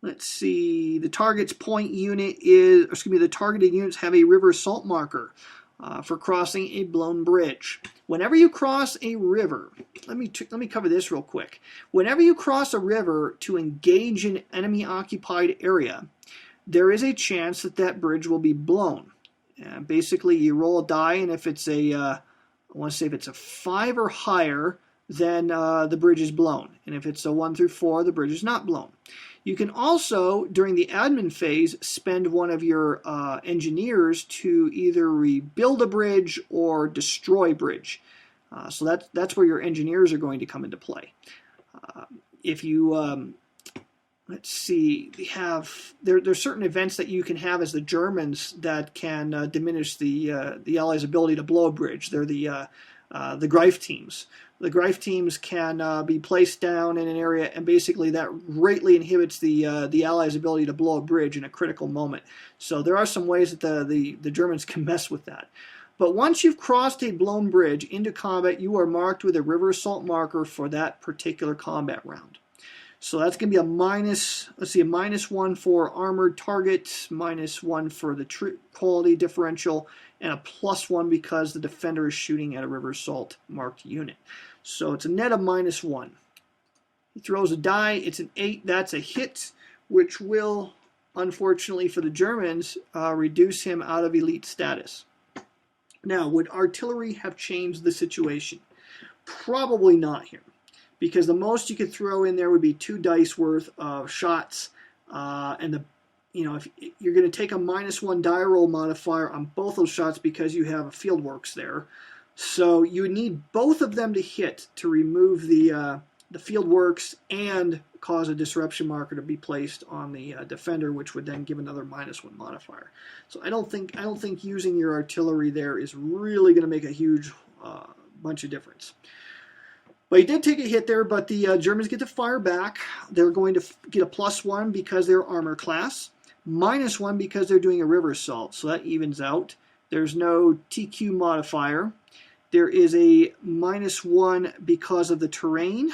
let's see, the target's point unit is, excuse me, the targeted units have a river salt marker for crossing a blown bridge. Whenever you cross a river, let me cover this real quick. Whenever you cross a river to engage an enemy-occupied area, there is a chance that that bridge will be blown. Basically, you roll a die, and if it's I want to say if it's a 5 or higher, then the bridge is blown. And if it's a 1 through 4, the bridge is not blown. You can also, during the admin phase, spend one of your engineers to either rebuild a bridge or destroy bridge. So that's where your engineers are going to come into play. If you let's see, there's certain events that you can have as the Germans that can diminish the Allies' ability to blow a bridge. They're the Greif teams. The Greif teams can be placed down in an area, and basically that greatly inhibits the Allies' ability to blow a bridge in a critical moment. So there are some ways that the Germans can mess with that. But once you've crossed a blown bridge into combat, you are marked with a river assault marker for that particular combat round. So that's going to be a -1 for armored target, -1 for the quality differential, and a +1 because the defender is shooting at a river assault marked unit. So it's a net of -1. He throws a die. It's an 8. That's a hit, which will, unfortunately for the Germans, reduce him out of elite status. Now, would artillery have changed the situation? Probably not here, because the most you could throw in there would be 2 dice worth of shots, and if you're going to take a -1 die roll modifier on both those shots because you have a fieldworks there. So you would need both of them to hit to remove the fieldworks and cause a disruption marker to be placed on the defender, which would then give another -1 modifier. So I don't think using your artillery there is really going to make a huge bunch of difference. But he did take a hit there, but the Germans get to fire back. They're going to get a +1 because they're armor class, -1 because they're doing a river assault, so that evens out. There's no TQ modifier. There is a -1 because of the terrain,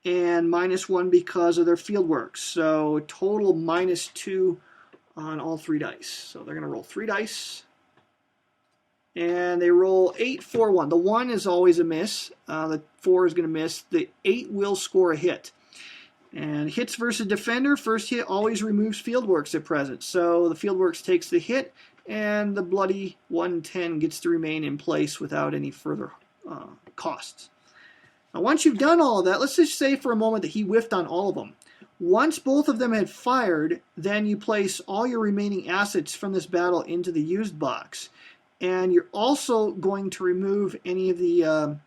and -1 because of their fieldwork. So total -2 on all 3 dice. So they're going to roll 3 dice. And they roll 8, 4, 1. The 1 is always a miss. The 4 is going to miss. The 8 will score a hit. And hits versus defender, first hit always removes fieldworks at present. So the fieldworks takes the hit, and the bloody 110 gets to remain in place without any further costs. Now, once you've done all of that, let's just say for a moment that he whiffed on all of them. Once both of them had fired, then you place all your remaining assets from this battle into the used box. And you're also going to remove any of the...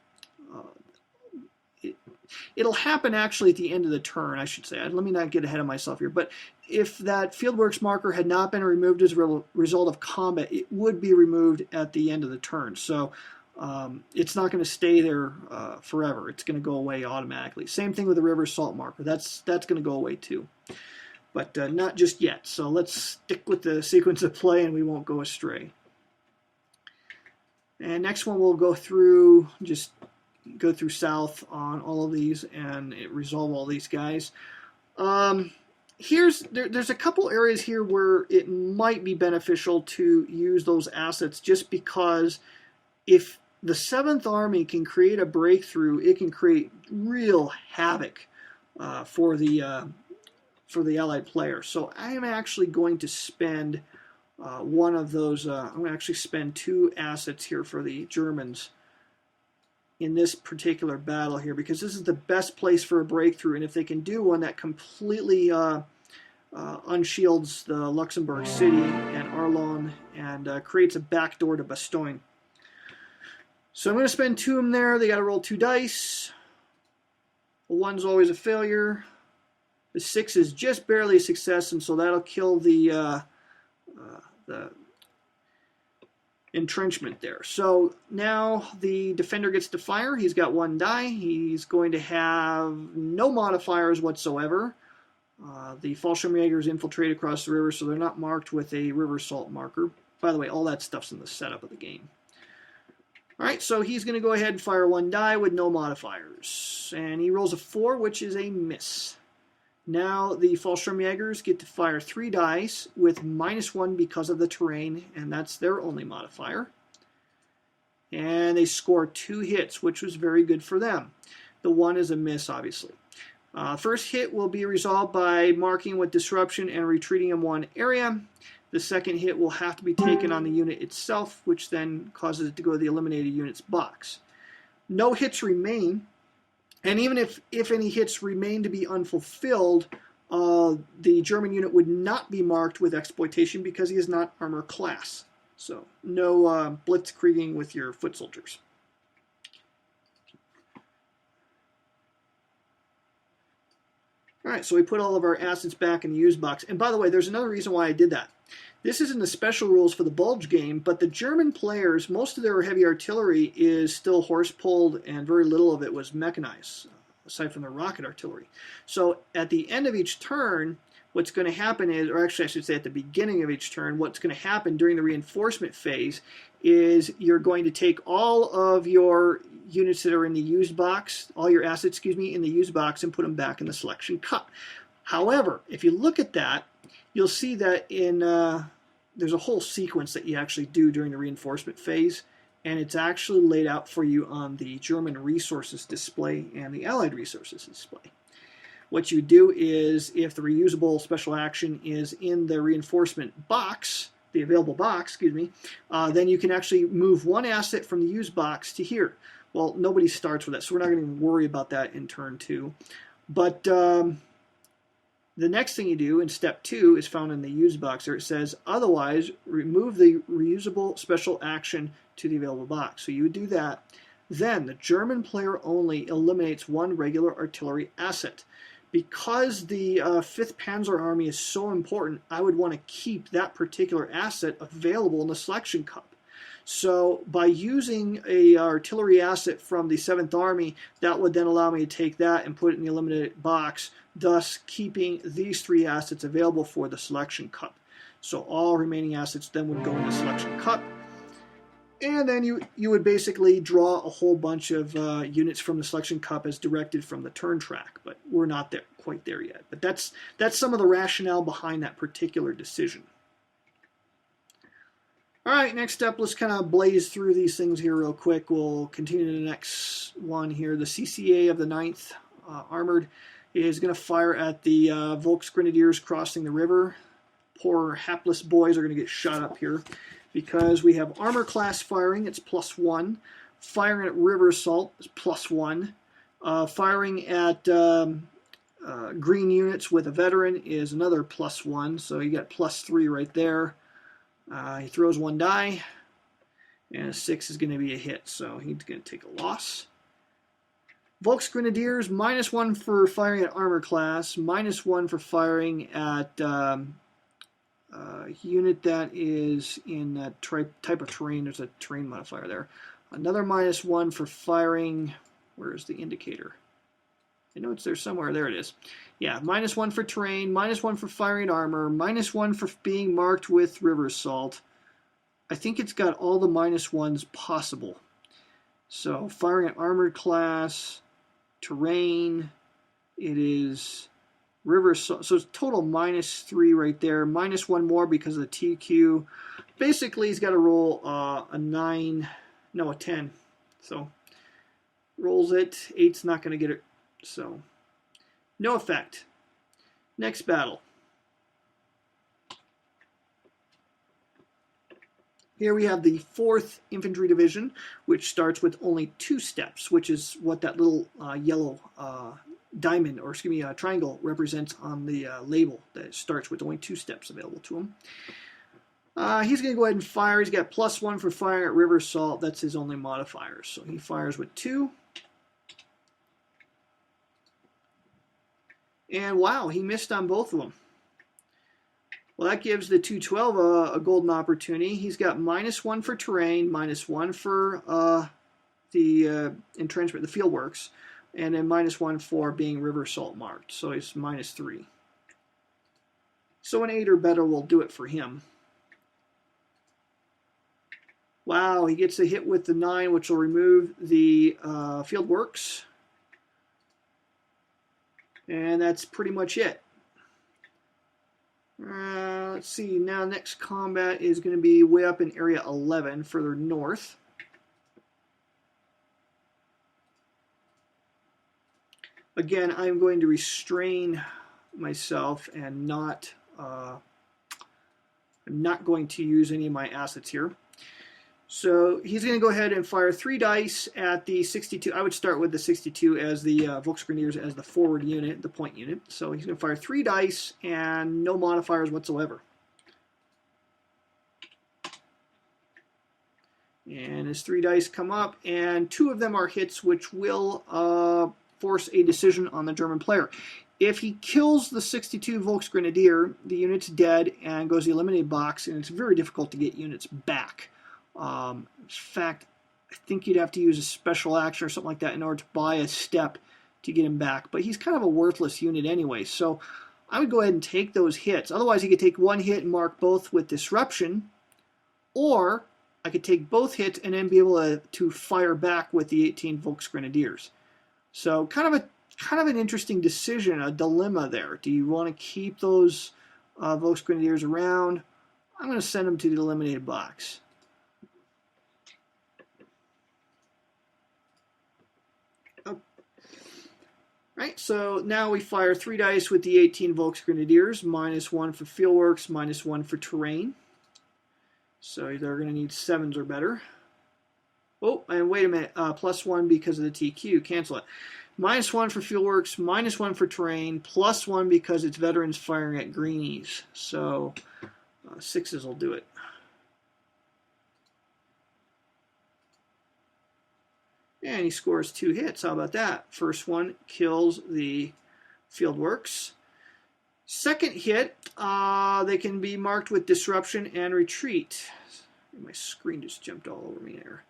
it'll happen actually at the end of the turn, I should say. Let me not get ahead of myself here. But if that fieldworks marker had not been removed as a result of combat, it would be removed at the end of the turn. So it's not going to stay there forever. It's going to go away automatically. Same thing with the river salt marker. That's going to go away too. But not just yet. So let's stick with the sequence of play and we won't go astray. And next one we'll go through south on all of these and resolve all these guys. There's a couple areas here where it might be beneficial to use those assets, just because if the 7th Army can create a breakthrough, it can create real havoc for the Allied player. So I am actually going to spend one of those. I'm going to actually spend 2 assets here for the Germans in this particular battle here, because this is the best place for a breakthrough, and if they can do one that completely unshields the Luxembourg city and Arlon and creates a backdoor to Bastogne. So I'm going to spend 2 of them there. They got to roll 2 dice. A 1's always a failure. The 6 is just barely a success, and so that'll kill the entrenchment there. So now the defender gets to fire. He's got 1 die. He's going to have no modifiers whatsoever. The Fallschirmjägers infiltrate across the river, so they're not marked with a river salt marker. By the way, all that stuff's in the setup of the game. All right, so he's going to go ahead and fire one die with no modifiers. And he rolls a 4, which is a miss. Now the Fallschirmjägers get to fire 3 dice with -1 because of the terrain, and that's their only modifier. And they score 2 hits, which was very good for them. The 1 is a miss, obviously. First hit will be resolved by marking with disruption and retreating in one area. The second hit will have to be taken on the unit itself, which then causes it to go to the eliminated unit's box. No hits remain, and even if any hits remain to be unfulfilled, the German unit would not be marked with exploitation because he is not armor class. So no blitzkrieging with your foot soldiers. All right, so we put all of our assets back in the use box. And by the way, there's another reason why I did that. This isn't the special rules for the Bulge game, but the German players, most of their heavy artillery is still horse-pulled, and very little of it was mechanized, aside from the rocket artillery. So at the end of each turn, what's going to happen is, or actually I should say at the beginning of each turn, what's going to happen during the reinforcement phase is you're going to take all of your units that are in the used box, all your assets, in the used box, and put them back in the selection cup. However, if you look at that, you'll see that there's a whole sequence that you actually do during the reinforcement phase, and it's actually laid out for you on the German resources display and the Allied resources display. What you do is, if the reusable special action is in the reinforcement box, the available box, then you can actually move one asset from the used box to here. Well, nobody starts with that, so we're not going to worry about that in turn 2. But the next thing you do in step 2 is found in the used box there. It says, otherwise, remove the reusable special action to the available box. So you would do that. Then the German player only eliminates one regular artillery asset. Because the 5th Panzer Army is so important, I would want to keep that particular asset available in the selection cup. So by using a artillery asset from the 7th Army, that would then allow me to take that and put it in the eliminated box, thus keeping these 3 assets available for the selection cup. So all remaining assets then would go in the selection cup. And then you would basically draw a whole bunch of units from the selection cup as directed from the turn track, but we're not quite there yet. But that's some of the rationale behind that particular decision. All right, next up, let's kind of blaze through these things here real quick. We'll continue to the next one here. The CCA of the 9th Armored is going to fire at the Volksgrenadiers crossing the river. Poor hapless boys are going to get shot up here because we have armor class firing, it's +1. Firing at river assault is +1. Firing at green units with a veteran is another +1, so you got +3 right there. He throws 1 die, and a 6 is going to be a hit, so he's going to take a loss. Volksgrenadiers, -1 for firing at armor class, -1 for firing at unit that is in that type of terrain. There's a terrain modifier there. Another -1 for firing. Where's the indicator? I know it's there somewhere. There it is. Yeah, -1 for terrain, -1 for firing armor, -1 for being marked with river assault. I think it's got all the -1s possible. So firing at armored class, terrain, it is river assault. So it's total -3 right there. -1 more because of the TQ. Basically, he's got to roll a 9, no, a 10. So rolls it. 8's not going to get it. So no effect. Next battle. Here we have the 4th Infantry Division, which starts with only 2 steps, which is what that little yellow diamond, or excuse me, triangle represents on the label. That it starts with only 2 steps available to him. He's going to go ahead and fire. He's got +1 for firing at river assault. That's his only modifier. So he fires with 2. And wow, he missed on both of them. Well, that gives the 212 a golden opportunity. He's got -1 for terrain, -1 for the entrenchment, the fieldworks, and then -1 for being river assault marked. So he's -3. So an 8 or better will do it for him. Wow, he gets a hit with the 9, which will remove the field works. And that's pretty much it. Let's see, now next combat is going to be way up in Area 11, further north. Again, I'm going to restrain myself and I'm not going to use any of my assets here. So he's going to go ahead and fire 3 dice at the 62. I would start with the 62 as the Volksgrenadiers as the forward unit, the point unit. So he's going to fire 3 dice and no modifiers whatsoever. And his 3 dice come up, and 2 of them are hits, which will force a decision on the German player. If he kills the 62 Volksgrenadier, the unit's dead and goes to the eliminated box, and it's very difficult to get units back. In fact, I think you'd have to use a special action or something like that in order to buy a step to get him back. But he's kind of a worthless unit anyway, so I would go ahead and take those hits. Otherwise, he could take 1 hit and mark both with disruption, or I could take both hits and then be able to fire back with the 18 Volksgrenadiers. So kind of an interesting decision, a dilemma there. Do you want to keep those Volksgrenadiers around? I'm going to send them to the eliminated box. Right, so now we fire 3 dice with the 18 Volksgrenadiers, -1 for fieldworks, -1 for terrain. So they're going to need 7s or better. Oh, and wait a minute, +1 because of the TQ, cancel it. -1 for fieldworks, -1 for terrain, +1 because it's veterans firing at greenies. So 6s will do it. And he scores 2 hits. How about that? First one kills the fieldworks. Second hit, they can be marked with disruption and retreat. My screen just jumped all over me there.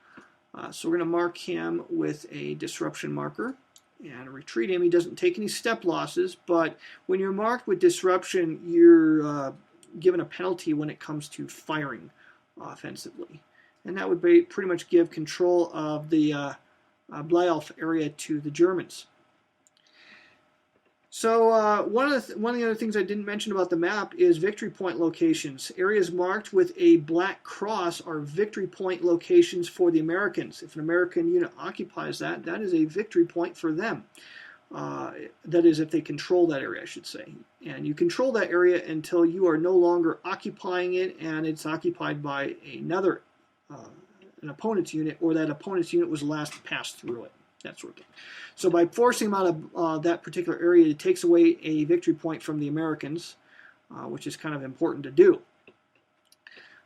So we're going to mark him with a disruption marker and retreat him. He doesn't take any step losses, but when you're marked with disruption, you're given a penalty when it comes to firing offensively. And that would pretty much give control of the Blyelf area to the Germans. So one of the other things I didn't mention about the map is victory point locations. Areas marked with a black cross are victory point locations for the Americans. If an American unit occupies that, that is a victory point for them. That is, if they control that area, I should say. And you control that area until you are no longer occupying it and it's occupied by another an opponent's unit, or that opponent's unit was last to pass through it. That sort of thing. So by forcing them out of that particular area, it takes away a victory point from the Americans, which is kind of important to do.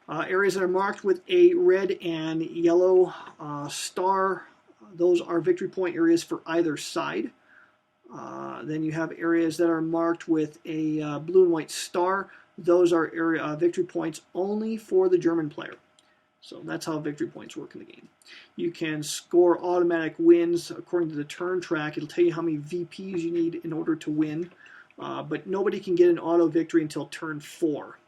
Areas that are marked with a red and yellow star, those are victory point areas for either side. Then you have areas that are marked with a blue and white star. Those are victory points only for the German player. So that's how victory points work in the game. You can score automatic wins according to the turn track. It'll tell you how many VPs you need in order to win. But nobody can get an auto victory until turn 4,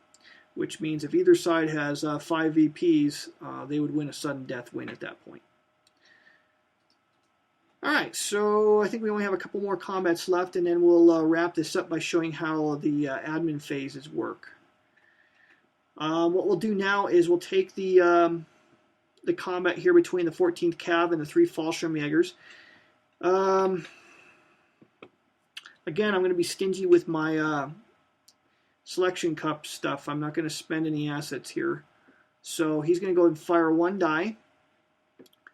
which means if either side has 5 VPs, they would win a sudden death win at that point. All right, so I think we only have a couple more combats left, and then we'll wrap this up by showing how the admin phases work. What we'll do now is we'll take the combat here between the 14th Cav and the 3 Fallschirmjägers. Again, I'm going to be stingy with my selection cup stuff. I'm not going to spend any assets here. So he's going to go and fire 1 die.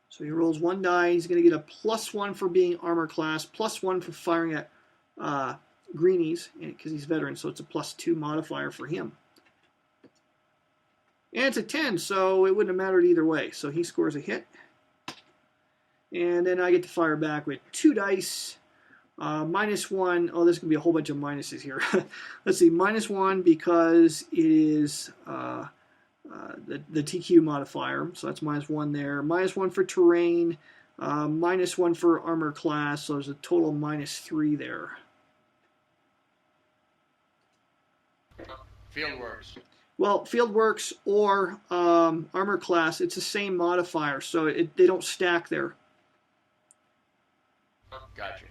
So he rolls 1 die. He's going to get a +1 for being armor class, +1 for firing at greenies, because he's veteran, so it's a +2 modifier for him. And it's a 10, so it wouldn't have mattered either way. So he scores a hit. And then I get to fire back with 2 dice. -1. Oh, there's going to be a whole bunch of minuses here. Let's see. -1 because it is the TQ modifier. So that's -1 there. -1 for terrain. -1 for armor class. So there's a total of -3 there. Fieldworks. Well, Fieldworks or Armor Class, it's the same modifier, so they don't stack there. Oh, gotcha.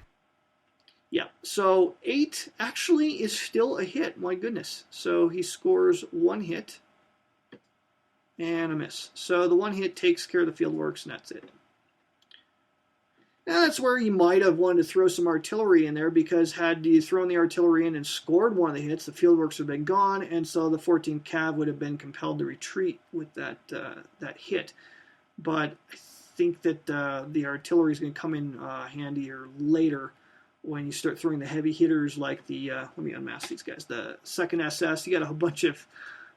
Yeah, so 8 actually is still a hit, my goodness. So he scores 1 hit and a miss. So the 1 hit takes care of the Fieldworks, and that's it. Now that's where you might have wanted to throw some artillery in there, because had you thrown the artillery in and scored one of the hits, the Fieldworks would have been gone, and so the 14th Cav would have been compelled to retreat with that hit. But I think that the artillery is going to come in handier later when you start throwing the heavy hitters like the, let me unmask these guys, the 2nd SS. You got a whole bunch of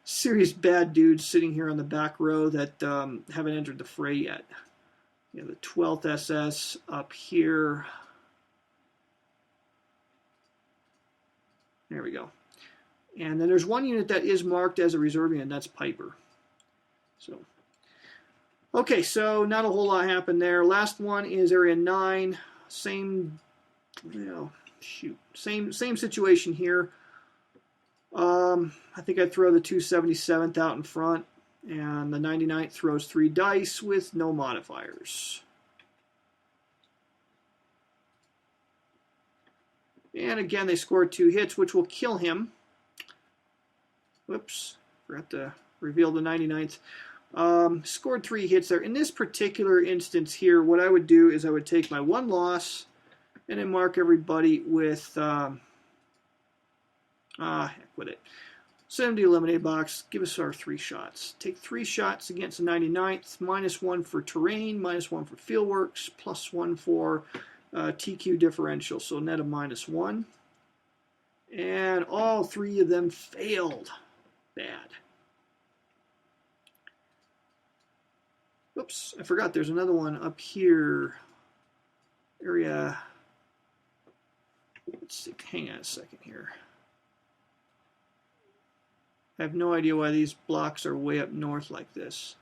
serious bad dudes sitting here on the back row that haven't entered the fray yet. You know, the 12th SS up here. There we go. And then there's one unit that is marked as a reserve unit, and that's Piper. So, okay, so not a whole lot happened there. Last one is Area 9. Same, same situation here. I think I'd throw the 277th out in front. And the 99th throws 3 dice with no modifiers. And again, they scored 2 hits, which will kill him. Whoops, forgot to reveal the 99th. Scored 3 hits there. In this particular instance here, what I would do is I would take my 1 loss and then mark everybody with, heck with it. Send them to the eliminated box. Give us our 3 shots. Take 3 shots against the 99th. -1 for terrain, -1 for fieldworks, +1 for TQ differential. So net of -1. And all 3 of them failed. Bad. Oops, I forgot there's another one up here. Area. Let's see. Hang on a second here. I have no idea why these blocks are way up north like this.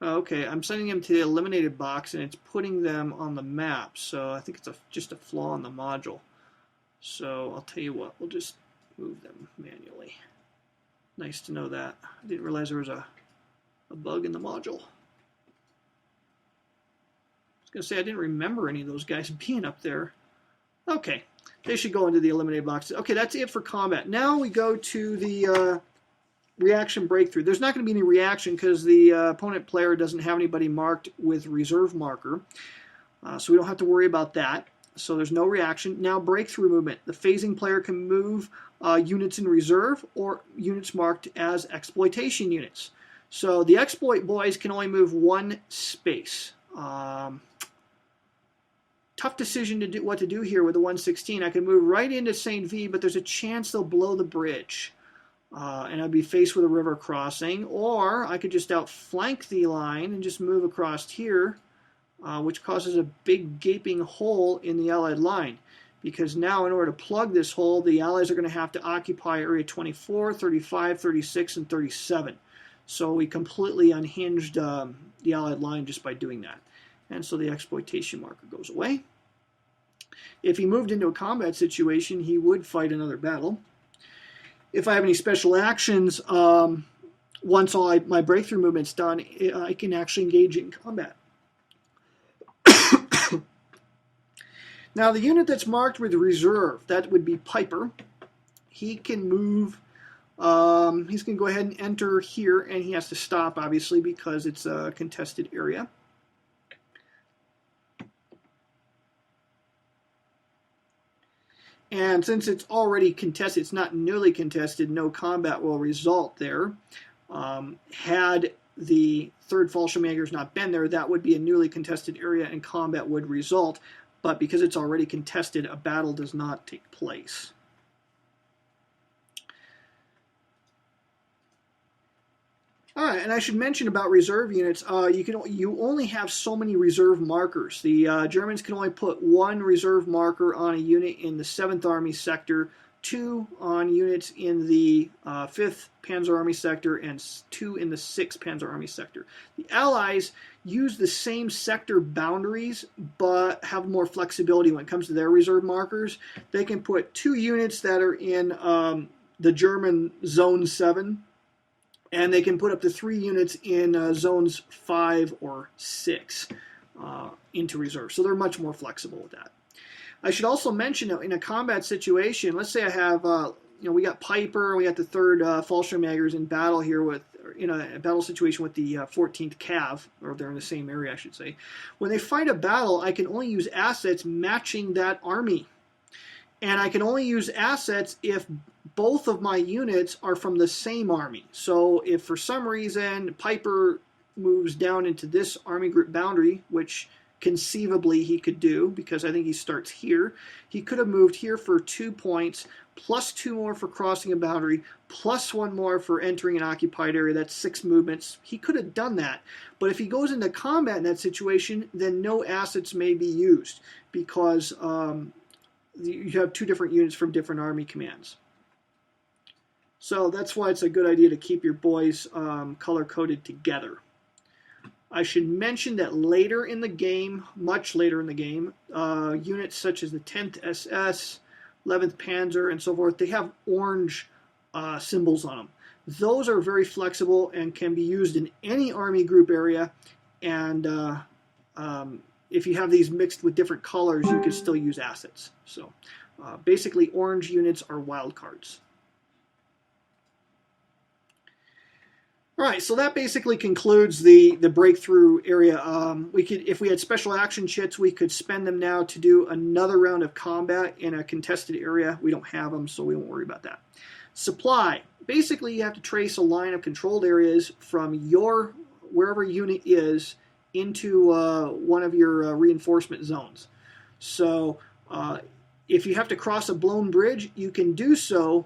Okay, I'm sending them to the eliminated box, and it's putting them on the map. So I think it's just a flaw in the module. So I'll tell you what, we'll just move them manually. Nice to know that. I didn't realize there was a bug in the module. I was going to say I didn't remember any of those guys being up there. Okay. They should go into the eliminated boxes. Okay, that's it for combat. Now we go to the reaction breakthrough. There's not going to be any reaction because the opponent player doesn't have anybody marked with reserve marker. So we don't have to worry about that. So there's no reaction. Now breakthrough movement. The phasing player can move units in reserve or units marked as exploitation units. So the exploit boys can only move 1 space. Tough decision to do what to do here with the 116. I can move right into St. V, but there's a chance they'll blow the bridge. And I'd be faced with a river crossing. Or I could just outflank the line and just move across here, which causes a big gaping hole in the Allied line. Because now in order to plug this hole, the Allies are going to have to occupy Area 24, 35, 36, and 37. So we completely unhinged the Allied line just by doing that. And so the exploitation marker goes away. If he moved into a combat situation, he would fight another battle. If I have any special actions, once all my breakthrough movement's done, I can actually engage in combat. Now, the unit that's marked with reserve, that would be Piper. He can move. He's going to go ahead and enter here, and he has to stop, obviously, because it's a contested area. And since it's already contested, it's not newly contested, no combat will result there. Had the 3rd Fallschirmjägers not been there, that would be a newly contested area and combat would result. But because it's already contested, a battle does not take place. All right, and I should mention about reserve units. You only have so many reserve markers. The Germans can only put 1 reserve marker on a unit in the 7th Army sector 2 on units in the 5th Panzer Army sector and 2 in the 6th Panzer Army sector. The Allies use the same sector boundaries but have more flexibility when it comes to their reserve markers. They can put 2 units that are in the German Zone 7, and they can put up to 3 units in Zones 5 or 6 into reserve. So they're much more flexible with that. I should also mention that in a combat situation, let's say I have, we got Piper, we got the 3rd Fallschirmjägers in battle here in a battle situation with the 14th Cav, or they're in the same area, I should say. When they fight a battle, I can only use assets matching that army. And I can only use assets if both of my units are from the same army. So if for some reason Piper moves down into this army group boundary, which conceivably he could do, because I think he starts here. He could have moved here for 2 points, plus 2 more for crossing a boundary, plus 1 more for entering an occupied area. That's 6 movements. He could have done that. But if he goes into combat in that situation, then no assets may be used, because you have 2 different units from different army commands. So that's why it's a good idea to keep your boys color-coded together. I should mention that later in the game, much later in the game, units such as the 10th SS, 11th Panzer, and so forth, they have orange symbols on them. Those are very flexible and can be used in any army group area, and if you have these mixed with different colors, you can still use assets. So basically, orange units are wildcards. All right, so that basically concludes the breakthrough area. If we had special action chits, we could spend them now to do another round of combat in a contested area. We don't have them, so we won't worry about that. Supply. Basically, you have to trace a line of controlled areas from your wherever unit is into one of your reinforcement zones. So if you have to cross a blown bridge, you can do so.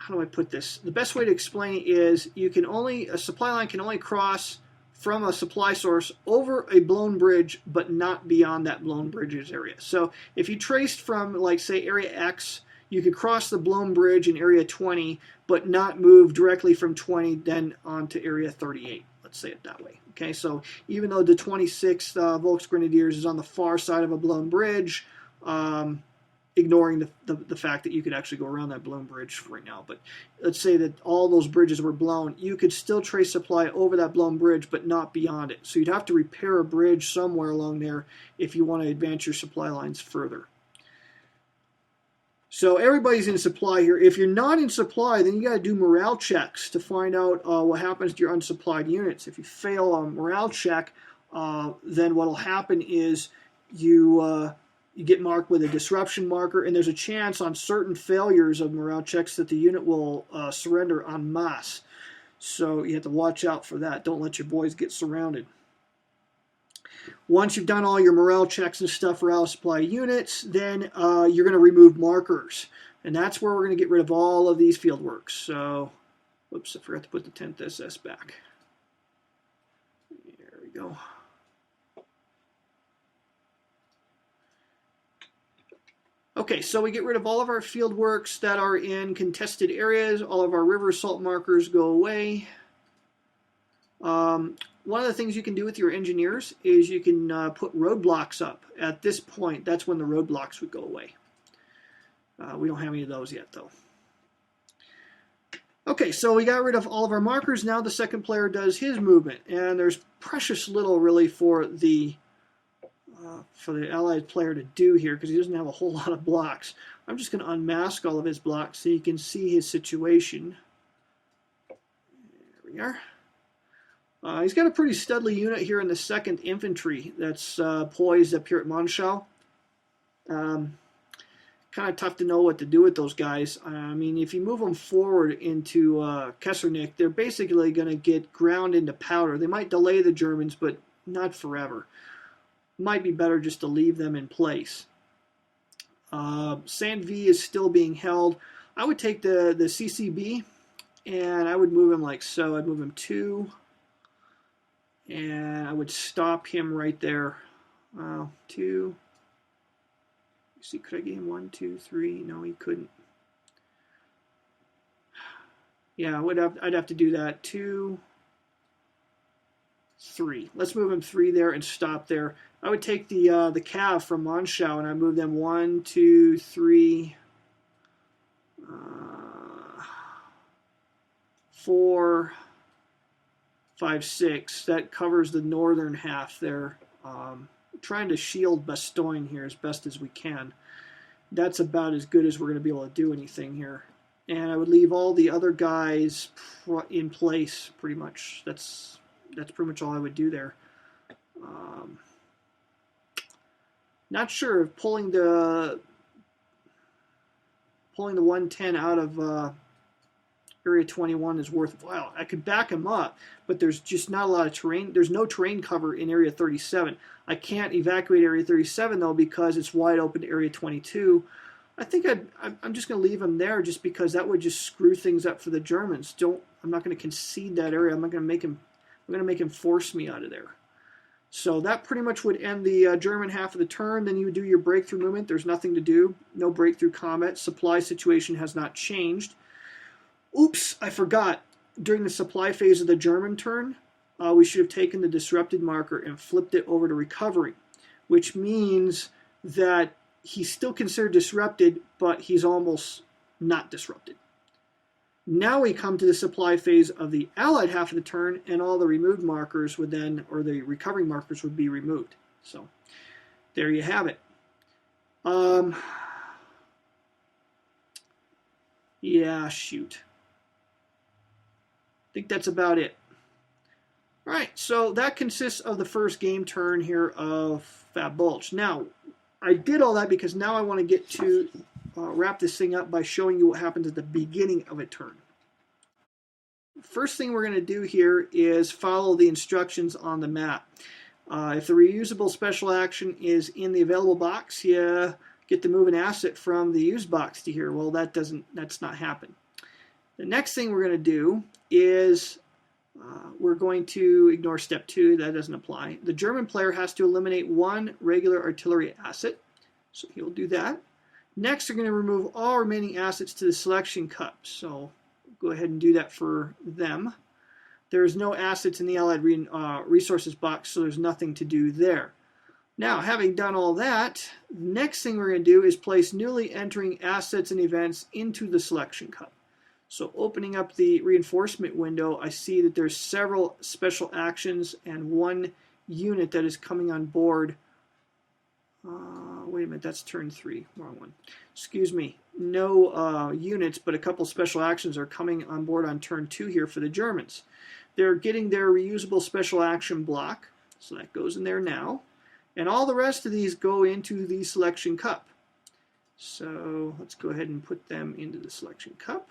How do I put this? The best way to explain it is a supply line can only cross from a supply source over a blown bridge, but not beyond that blown bridge's area. So if you traced from, like, say, area X, you could cross the blown bridge in area 20, but not move directly from 20 then onto area 38. Let's say it that way. Okay, so even though the 26th Volksgrenadiers is on the far side of a blown bridge, ignoring the fact that you could actually go around that blown bridge right now. But let's say that all those bridges were blown. You could still trace supply over that blown bridge, but not beyond it. So you'd have to repair a bridge somewhere along there if you want to advance your supply lines further. So everybody's in supply here. If you're not in supply, then you got to do morale checks to find out what happens to your unsupplied units. If you fail a morale check, then what will happen is you get marked with a disruption marker, and there's a chance on certain failures of morale checks that the unit will surrender en masse. So you have to watch out for that. Don't let your boys get surrounded. Once you've done all your morale checks and stuff for out of supply units, then you're going to remove markers. And that's where we're going to get rid of all of these field works. So, whoops, I forgot to put the 10th SS back. There we go. Okay, so we get rid of all of our field works that are in contested areas. All of our river salt markers go away. One of the things you can do with your engineers is you can put roadblocks up. At this point, that's when the roadblocks would go away. We don't have any of those yet, though. Okay, so we got rid of all of our markers. Now the second player does his movement, and there's precious little really for the allied player to do here because he doesn't have a whole lot of blocks. I'm just going to unmask all of his blocks so you can see his situation. There we are. He's got a pretty studly unit here in the 2nd Infantry that's poised up here at Monschau. Kind of tough to know what to do with those guys. I mean, if you move them forward into Kessernick, they're basically going to get ground into powder. They might delay the Germans, but not forever. Might be better just to leave them in place. Sandvie is still being held. I would take the CCB and I would move him like so. I'd move him 2 and I would stop him right there. 2 See, could I get him 1, 2, 3? No, he couldn't. Yeah, I'd have to do that. 2, 3. Let's move him 3 there and stop there. I would take the Cav from Monschau and I move them 1, 2, 3, 4, 5, 6. That covers the northern half there. Trying to shield Bastogne here as best as we can. That's about as good as we're going to be able to do anything here. And I would leave all the other guys in place, pretty much. That's pretty much all I would do there. Not sure if pulling the 110 out of Area 21 is worthwhile. I could back him up, but there's just not a lot of terrain. There's no terrain cover in Area 37. I can't evacuate Area 37, though, because it's wide open to Area 22. I think I'm just going to leave him there just because that would just screw things up for the Germans. I'm not going to concede that area. I'm going to make him force me out of there. So that pretty much would end the German half of the turn. Then you would do your breakthrough movement. There's nothing to do. No breakthrough combat. Supply situation has not changed. Oops, I forgot. During the supply phase of the German turn, we should have taken the disrupted marker and flipped it over to recovery, which means that he's still considered disrupted, but he's almost not disrupted. Now we come to the supply phase of the Allied half of the turn, and all the removed markers would then, or the recovering markers would be removed. So there you have it. Yeah, shoot. I think that's about it. All right, so that consists of the first game turn here of Fab Bulge. Now, I did all that because now I want to get to wrap this thing up by showing you what happens at the beginning of a turn. First thing we're going to do here is follow the instructions on the map. If the reusable special action is in the available box, you get to move an asset from the used box to here. Well, that's not happen. The next thing we're going to do is we're going to ignore step 2. That doesn't apply. The German player has to eliminate 1 regular artillery asset, so he'll do that. Next, they're going to remove all remaining assets to the selection cup, so go ahead and do that for them. There's no assets in the Allied resources box, so there's nothing to do there. Now, having done all that, the next thing we're going to do is place newly entering assets and events into the selection cup. So opening up the reinforcement window, I see that there's several special actions and 1 unit that is coming on board. Wait a minute, that's turn 3. Wrong one. Excuse me. No units, but a couple special actions are coming on board on turn 2 here for the Germans. They're getting their reusable special action block, so that goes in there now. And all the rest of these go into the selection cup. So let's go ahead and put them into the selection cup.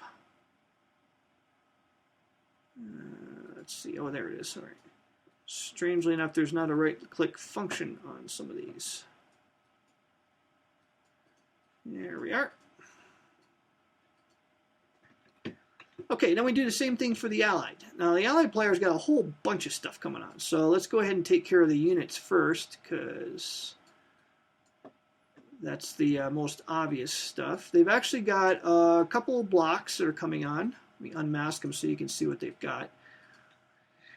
Let's see. Oh, there it is. All right. Strangely enough, there's not a right-click function on some of these. There we are. Okay, then we do the same thing for the Allied. Now, the Allied player's got a whole bunch of stuff coming on. So let's go ahead and take care of the units first, because that's the most obvious stuff. They've actually got a couple of blocks that are coming on. Let me unmask them so you can see what they've got.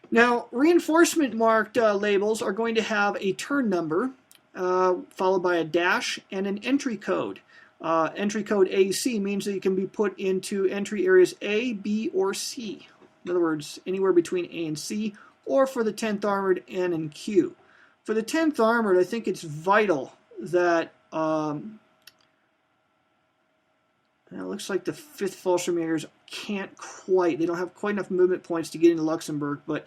Now, reinforcement marked labels are going to have a turn number, followed by a dash and an entry code. Entry code AC means that it can be put into entry areas A, B, or C. In other words, anywhere between A and C, or for the 10th Armored, N and Q. For the 10th Armored, I think it's vital that it looks like the 5th Fallschirmjägers they don't have quite enough movement points to get into Luxembourg, but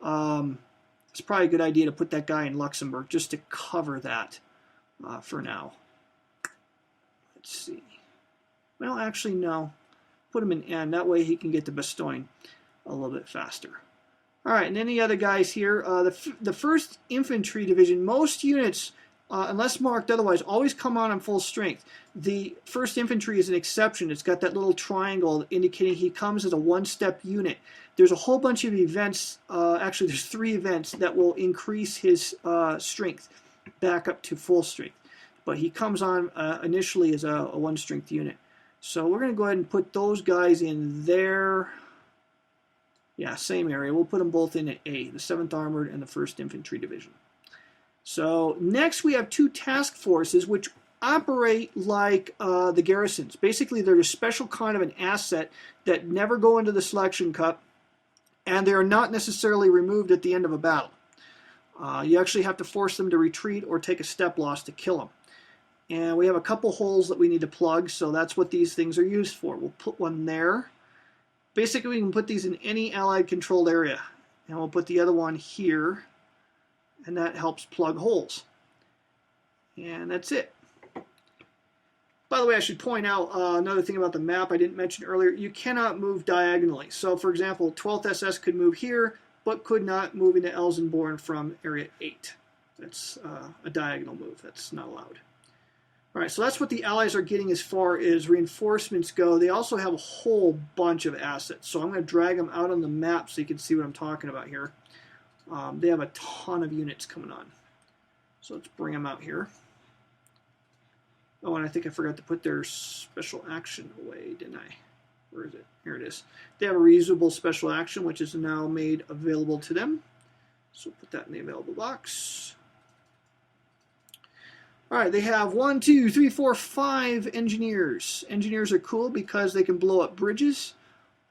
it's probably a good idea to put that guy in Luxembourg just to cover that for now. Let's see. Well, actually, no. Put him in N. That way he can get to Bastogne a little bit faster. All right, and then the other guys here. The 1st Infantry Division, most units, unless marked otherwise, always come on full strength. The 1st Infantry is an exception. It's got that little triangle indicating he comes as a 1-step unit. There's a whole bunch of events, actually there's 3 events that will increase his strength back up to full strength. but he comes on initially as a 1-strength unit. So we're going to go ahead and put those guys in there. Yeah, same area. We'll put them both in at A, the 7th Armored and the 1st Infantry Division. So next we have 2 task forces which operate like the garrisons. Basically, they're a special kind of an asset that never go into the selection cup, and they are not necessarily removed at the end of a battle. You actually have to force them to retreat or take a step loss to kill them. And we have a couple holes that we need to plug, so that's what these things are used for. We'll put one there. Basically, we can put these in any Allied controlled area. And we'll put the other one here, and that helps plug holes. And that's it. By the way, I should point out another thing about the map I didn't mention earlier. You cannot move diagonally. So, for example, 12th SS could move here, but could not move into Elsenborn from Area 8. That's a diagonal move. That's not allowed. All right, so that's what the Allies are getting as far as reinforcements go. They also have a whole bunch of assets. So I'm going to drag them out on the map so you can see what I'm talking about here. They have a ton of units coming on. So let's bring them out here. Oh, and I think I forgot to put their special action away, didn't I? Where is it? Here it is. They have a reusable special action, which is now made available to them. So put that in the available box. All right, they have 1, 2, 3, 4, 5 engineers. Engineers are cool because they can blow up bridges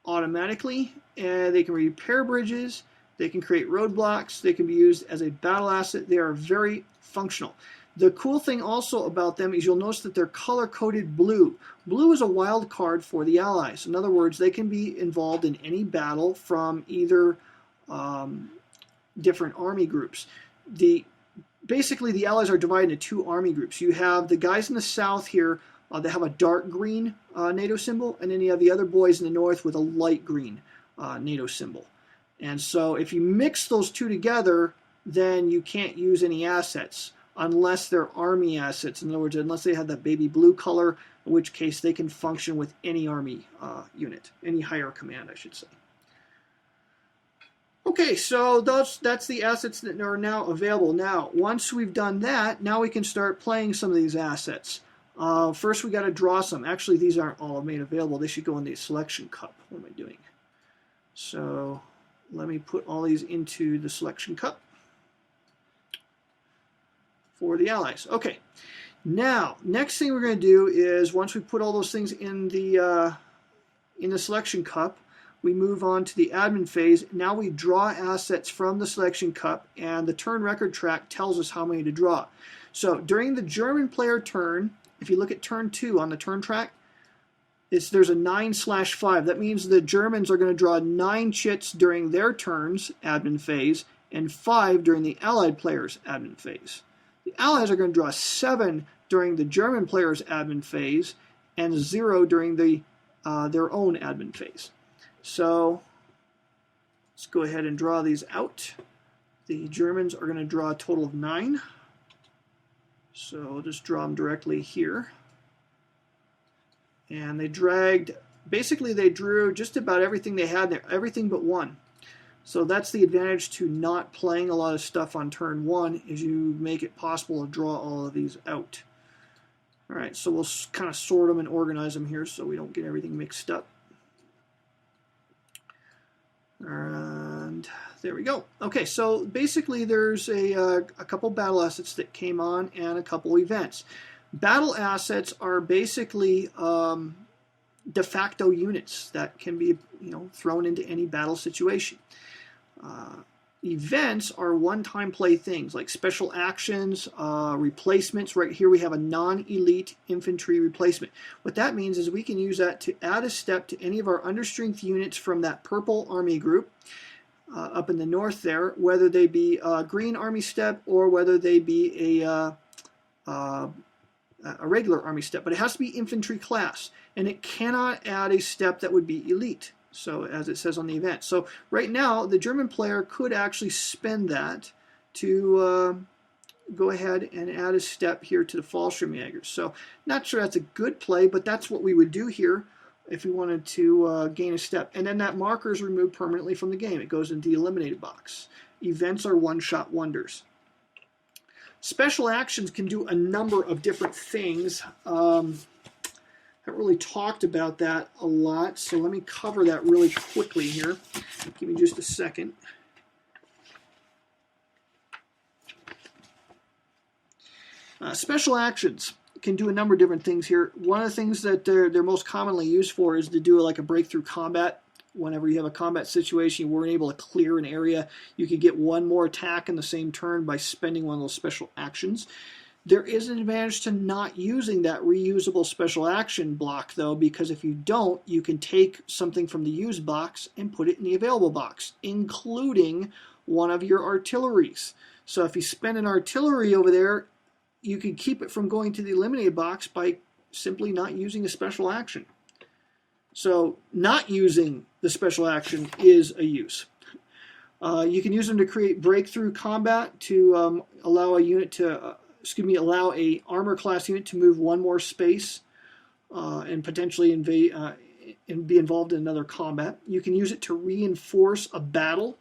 automatically, and they can repair bridges. They can create roadblocks. They can be used as a battle asset. They are very functional. The cool thing also about them is you'll notice that they're color-coded blue. Blue is a wild card for the Allies. In other words, they can be involved in any battle from either different army groups. Basically, the Allies are divided into 2 army groups. You have the guys in the south here that have a dark green NATO symbol, and then you have the other boys in the north with a light green NATO symbol. And so if you mix those 2 together, then you can't use any assets unless they're army assets. In other words, unless they have that baby blue color, in which case they can function with any army unit, any higher command, I should say. Okay, so that's the assets that are now available. Now, once we've done that, now we can start playing some of these assets. First, we got to draw some. Actually, these aren't all made available. They should go in the selection cup. What am I doing? So let me put all these into the selection cup for the Allies. Okay, now, next thing we're going to do is once we put all those things in the selection cup, we move on to the admin phase. Now we draw assets from the selection cup, and the turn record track tells us how many to draw. So during the German player turn, if you look at turn 2 on the turn track, there's a 9/5. That means the Germans are going to draw 9 chits during their turns, admin phase, and 5 during the Allied players' admin phase. The Allies are going to draw 7 during the German players' admin phase, and 0 during their own admin phase. So let's go ahead and draw these out. The Germans are going to draw a total of 9. So I'll just draw them directly here. And they drew just about everything they had there, everything but 1. So that's the advantage to not playing a lot of stuff on turn 1, is you make it possible to draw all of these out. All right, so we'll kind of sort them and organize them here so we don't get everything mixed up. And there we go. Okay, so basically there's a couple battle assets that came on and a couple events. Battle assets are basically de facto units that can be thrown into any battle situation. Events are one-time play things like special actions, replacements. Right here we have a non-elite infantry replacement. What that means is we can use that to add a step to any of our understrength units from that purple army group up in the north there, whether they be a green army step or whether they be a regular army step. But it has to be infantry class, and it cannot add a step that would be elite. So as it says on the event. So right now, the German player could actually spend that to go ahead and add a step here to the Fallschirmjägers. So not sure that's a good play, but that's what we would do here if we wanted to gain a step. And then that marker is removed permanently from the game. It goes into the eliminated box. Events are one-shot wonders. Special actions can do a number of different things. I haven't really talked about that a lot, so let me cover that really quickly here. Give me just a second. Special actions can do a number of different things here. One of the things that they're most commonly used for is to do like a breakthrough combat. Whenever you have a combat situation, you weren't able to clear an area, you could get one more attack in the same turn by spending one of those special actions. There is an advantage to not using that reusable special action block, though, because if you don't, you can take something from the used box and put it in the available box, including one of your artilleries. So if you spend an artillery over there, you can keep it from going to the eliminated box by simply not using a special action. So not using the special action is a use. You can use them to create breakthrough combat to allow a unit to, allow a armor class unit to move one more space and potentially invade and be involved in another combat. You can use it to reinforce a battle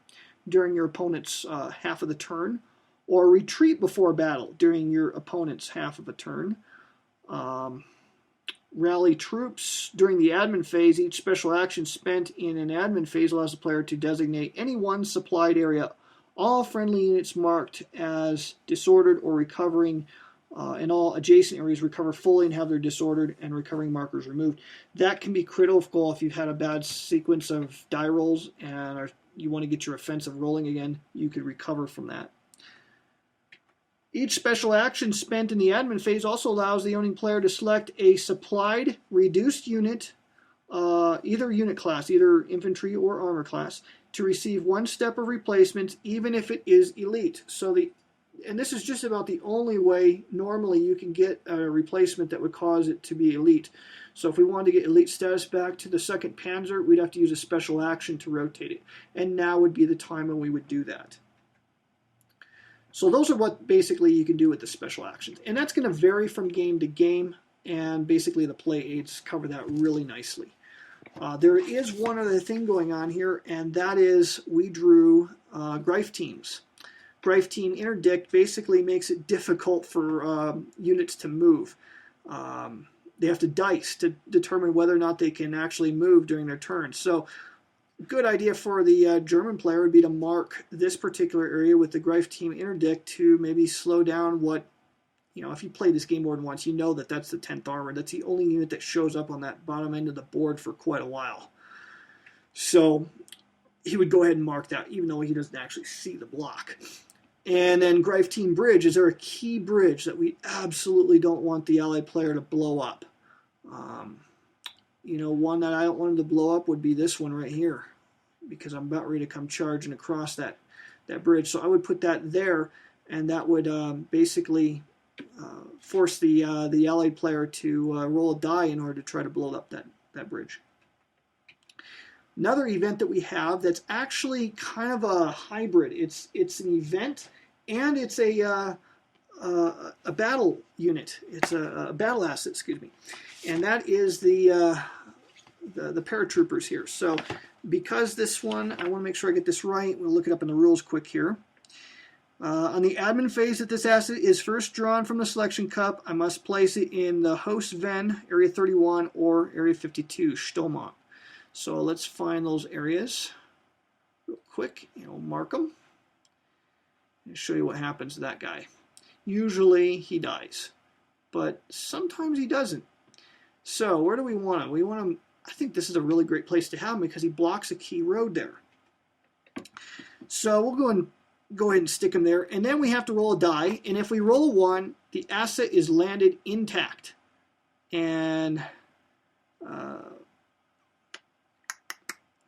during your opponent's half of the turn, or retreat before battle during your opponent's half of a turn. Rally troops during the admin phase. Each special action spent in an admin phase allows the player to designate any one supplied area. All friendly units marked as disordered or recovering, and all adjacent areas recover fully and have their disordered and recovering markers removed. That can be critical if you've had a bad sequence of die rolls and you want to get your offensive rolling again. You could recover from that. Each special action spent in the admin phase also allows the owning player to select a supplied reduced unit, either unit class, either infantry or armor class, to receive one step of replacement, even if it is elite. And this is just about the only way normally you can get a replacement that would cause it to be elite. So if we wanted to get elite status back to the 2nd Panzer, we'd have to use a special action to rotate it. And now would be the time when we would do that. So those are what basically you can do with the special actions. And that's going to vary from game to game, and basically the play aids cover that really nicely. There is one other thing going on here, and that is we drew Greif teams. Greif team interdict basically makes it difficult for units to move. They have to dice to determine whether or not they can actually move during their turn. So good idea for the German player would be to mark this particular area with the Greif team interdict to maybe slow down what, if you play this game more than once, you know that that's the 10th armor. That's the only unit that shows up on that bottom end of the board for quite a while. So he would go ahead and mark that, even though he doesn't actually see the block. And then Greif team bridge. Is there a key bridge that we absolutely don't want the allied player to blow up? One that I don't want him to blow up would be this one right here, because I'm about ready to come charging across that bridge. So I would put that there, and that would basically force the allied player to roll a die in order to try to blow up that bridge. Another event that we have that's actually kind of a hybrid. It's an event and it's a battle unit. It's a battle asset, excuse me, and that is the paratroopers here. So because this one, I want to make sure I get this right. We'll look it up in the rules quick here. On the admin phase that this asset is first drawn from the selection cup, I must place it in the host Venn, area 31 or area 52, Stomont. So let's find those areas real quick, and we'll mark them and show you what happens to that guy. Usually he dies, but sometimes he doesn't. So where do we want him? We want him. I think this is a really great place to have him because he blocks a key road there. So we'll go ahead and stick him there, and then we have to roll a die, and if we roll a 1, the asset is landed intact. And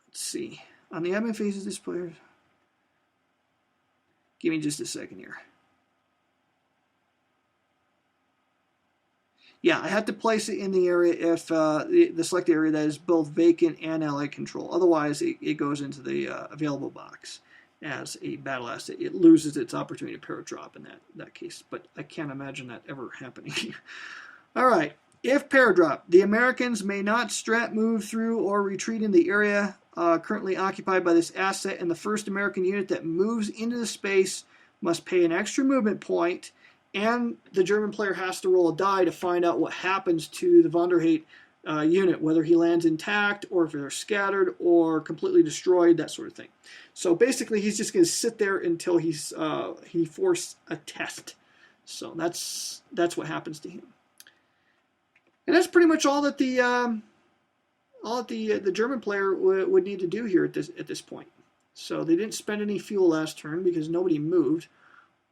let's see. On the admin phase of this player, give me just a second here. Yeah, I have to place it in the area if the selected area that is both vacant and allied control. Otherwise, it goes into the available box as a battle asset. It loses its opportunity to paradrop in that case, but I can't imagine that ever happening. All right, if paradrop, the Americans may not strat, move through, or retreat in the area currently occupied by this asset, and the first American unit that moves into the space must pay an extra movement point and the German player has to roll a die to find out what happens to the Vonderhaet unit, whether he lands intact or if they're scattered or completely destroyed, that sort of thing. So basically, he's just going to sit there until he forced a test. So that's what happens to him, and that's pretty much all that the German player would need to do here at this point. So they didn't spend any fuel last turn because nobody moved.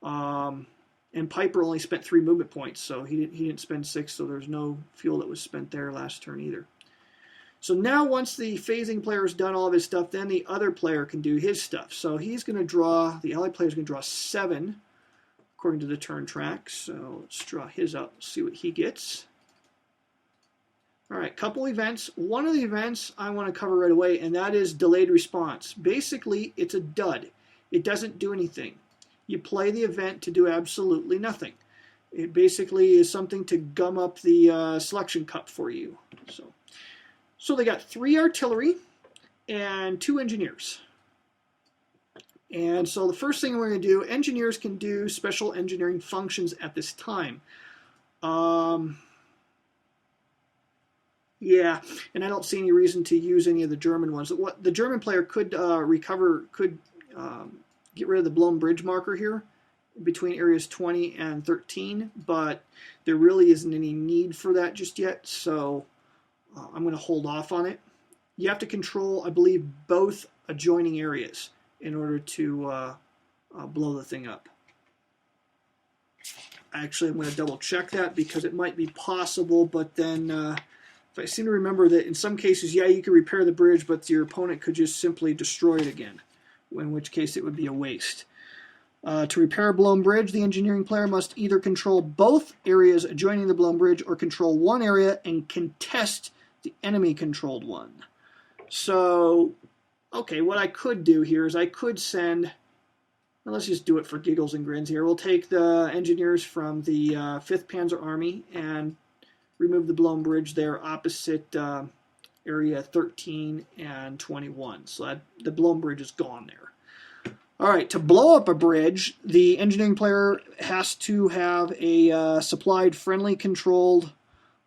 And Piper only spent 3 movement points, so he didn't spend 6, so there's no fuel that was spent there last turn either. So now once the phasing player has done all of his stuff, then the other player can do his stuff. So he's going to draw, the allied player is going to draw 7, according to the turn track. So let's draw his up, see what he gets. All right, couple events. One of the events I want to cover right away, and that is delayed response. Basically, it's a dud. It doesn't do anything. You play the event to do absolutely nothing. It basically is something to gum up the selection cup for you. So they got 3 artillery and 2 engineers. And so the first thing we're going to do, engineers can do special engineering functions at this time. Yeah, and I don't see any reason to use any of the German ones. What the German player could get rid of the blown bridge marker here between areas 20 and 13, but there really isn't any need for that just yet, so I'm going to hold off on it. You have to control, I believe, both adjoining areas in order to blow the thing up. Actually, I'm going to double check that because it might be possible, but then if I seem to remember that in some cases, yeah, you can repair the bridge, but your opponent could just simply destroy it again, in which case it would be a waste. To repair a blown bridge, the engineering player must either control both areas adjoining the blown bridge or control one area and contest the enemy-controlled one. So, okay, what I could do here is I could send, well, let's just do it for giggles and grins here. We'll take the engineers from the 5th Panzer Army and remove the blown bridge there opposite area 13 and 21. So that the blown bridge is gone there. All right, to blow up a bridge, the engineering player has to have a supplied friendly controlled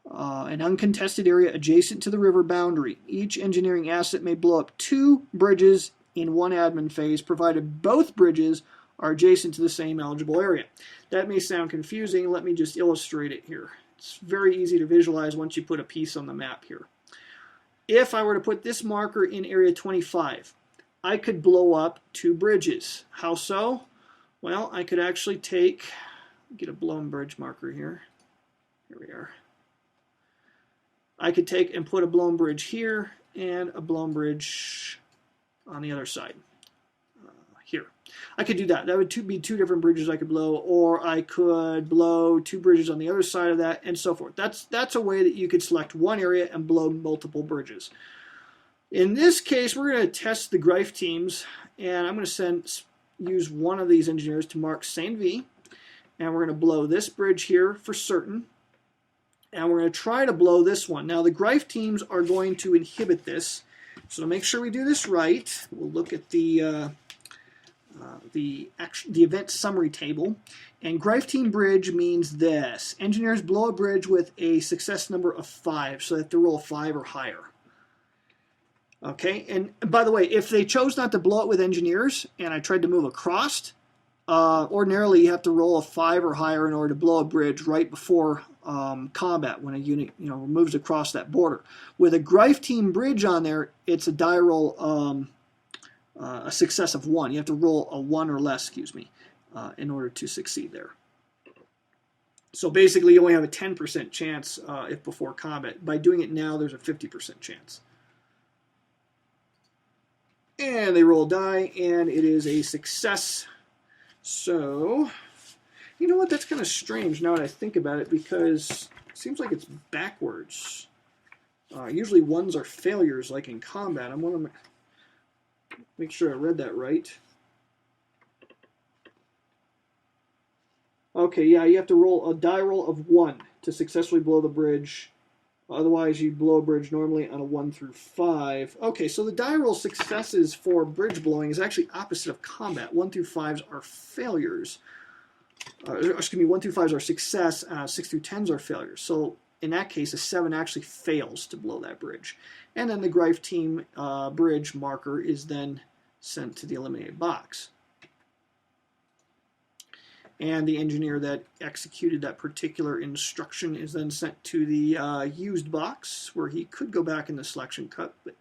an uncontested area adjacent to the river boundary. Each engineering asset may blow up 2 bridges in one admin phase, provided both bridges are adjacent to the same eligible area. That may sound confusing. Let me just illustrate it here. It's very easy to visualize once you put a piece on the map here. If I were to put this marker in area 25, I could blow up 2 bridges. How so? Well, I could actually get a blown bridge marker here. Here we are. I could take and put a blown bridge here and a blown bridge on the other side. Here. I could do that. That would be 2 different bridges I could blow, or I could blow 2 bridges on the other side of that, and so forth. That's a way that you could select one area and blow multiple bridges. In this case, we're going to test the Greif teams, and I'm going to use one of these engineers to mark St. V, and we're going to blow this bridge here for certain, and we're going to try to blow this one. Now, the Greif teams are going to inhibit this, so to make sure we do this right, we'll look at the event summary table. And Greif team bridge means this: engineers blow a bridge with a success number of 5, so they have to roll a 5 or higher. Okay, and by the way, if they chose not to blow it with engineers and I tried to move across, ordinarily you have to roll a 5 or higher in order to blow a bridge right before combat when a unit moves across that border. With a Greif team bridge on there, it's a die roll, a success of 1. You have to roll a 1 or less, in order to succeed there. So basically, you only have a 10% chance if before combat. By doing it now, there's a 50% chance. And they roll a die, and it is a success. So, you know what? That's kind of strange now that I think about it, because it seems like it's backwards. Usually 1s are failures, like in combat. I want to make sure I read that right. Okay, yeah, you have to roll a die roll of 1 to successfully blow the bridge. Otherwise, you blow a bridge normally on a 1 through 5. Okay, so the die roll successes for bridge blowing is actually opposite of combat. 1 through 5s are failures. excuse me, 1 through 5s are success, 6 through 10s are failures. So in that case, a 7 actually fails to blow that bridge. And then the Greif team bridge marker is then sent to the eliminated box. And the engineer that executed that particular instruction is then sent to the used box, where he could go back in the selection cut. But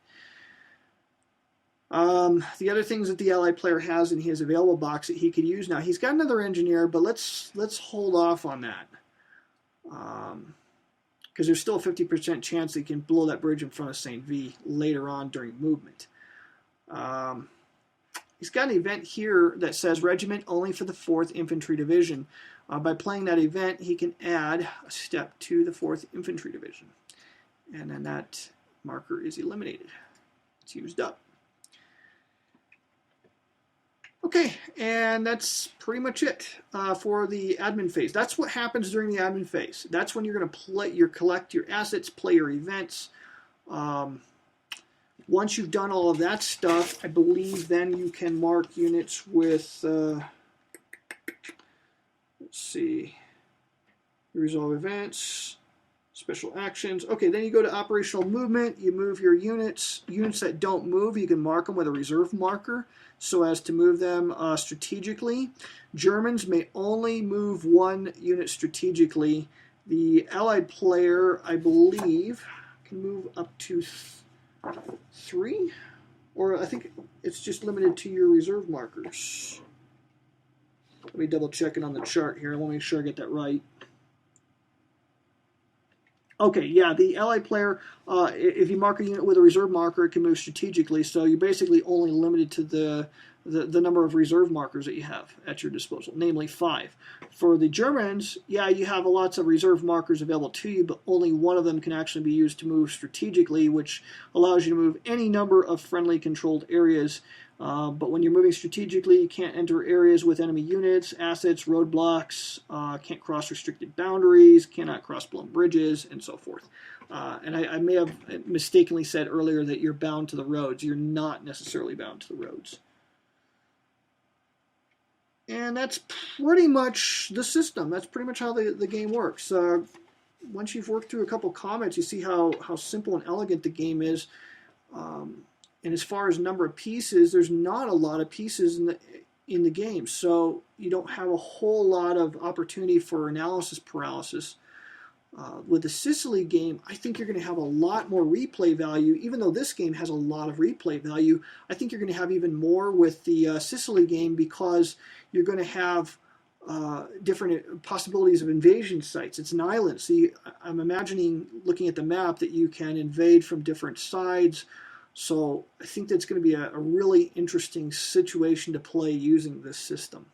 the other things that the Allied player has in his available box that he could use now, he's got another engineer, but let's hold off on that. Because there's still a 50% chance that he can blow that bridge in front of St. V later on during movement. He's got an event here that says regiment only for the 4th Infantry Division. By playing that event, he can add a step to the 4th Infantry Division. And then that marker is eliminated. It's used up. Okay, and that's pretty much it for the admin phase. That's what happens during the admin phase. That's when you're going to collect your assets, play your events. Once you've done all of that stuff, I believe then you can mark units with, let's see, resolve events, special actions. Okay, then you go to operational movement. You move your units. Units that don't move, you can mark them with a reserve marker so as to move them strategically. Germans may only move 1 unit strategically. The Allied player, I believe, can move up to 3, or I think it's just limited to your reserve markers. Let me double check it on the chart here. I want to make sure I get that right. Okay, yeah, the Allied player, if you mark a unit with a reserve marker, it can move strategically, so you're basically only limited to the number of reserve markers that you have at your disposal, namely 5. For the Germans, yeah, you have lots of reserve markers available to you, but only one of them can actually be used to move strategically, which allows you to move any number of friendly controlled areas. But when you're moving strategically, you can't enter areas with enemy units, assets, roadblocks, can't cross restricted boundaries, cannot cross blown bridges, and so forth. And I may have mistakenly said earlier that you're bound to the roads. You're not necessarily bound to the roads. And that's pretty much the system. That's pretty much how the game works. Once you've worked through a couple comments, you see how simple and elegant the game is. And as far as number of pieces, there's not a lot of pieces in the game, so you don't have a whole lot of opportunity for analysis paralysis. With the Sicily game, I think you're going to have a lot more replay value. Even though this game has a lot of replay value, I think you're going to have even more with the Sicily game, because you're going to have different possibilities of invasion sites. It's an island, so I'm imagining, looking at the map, that you can invade from different sides. So I think that's going to be a really interesting situation to play using this system.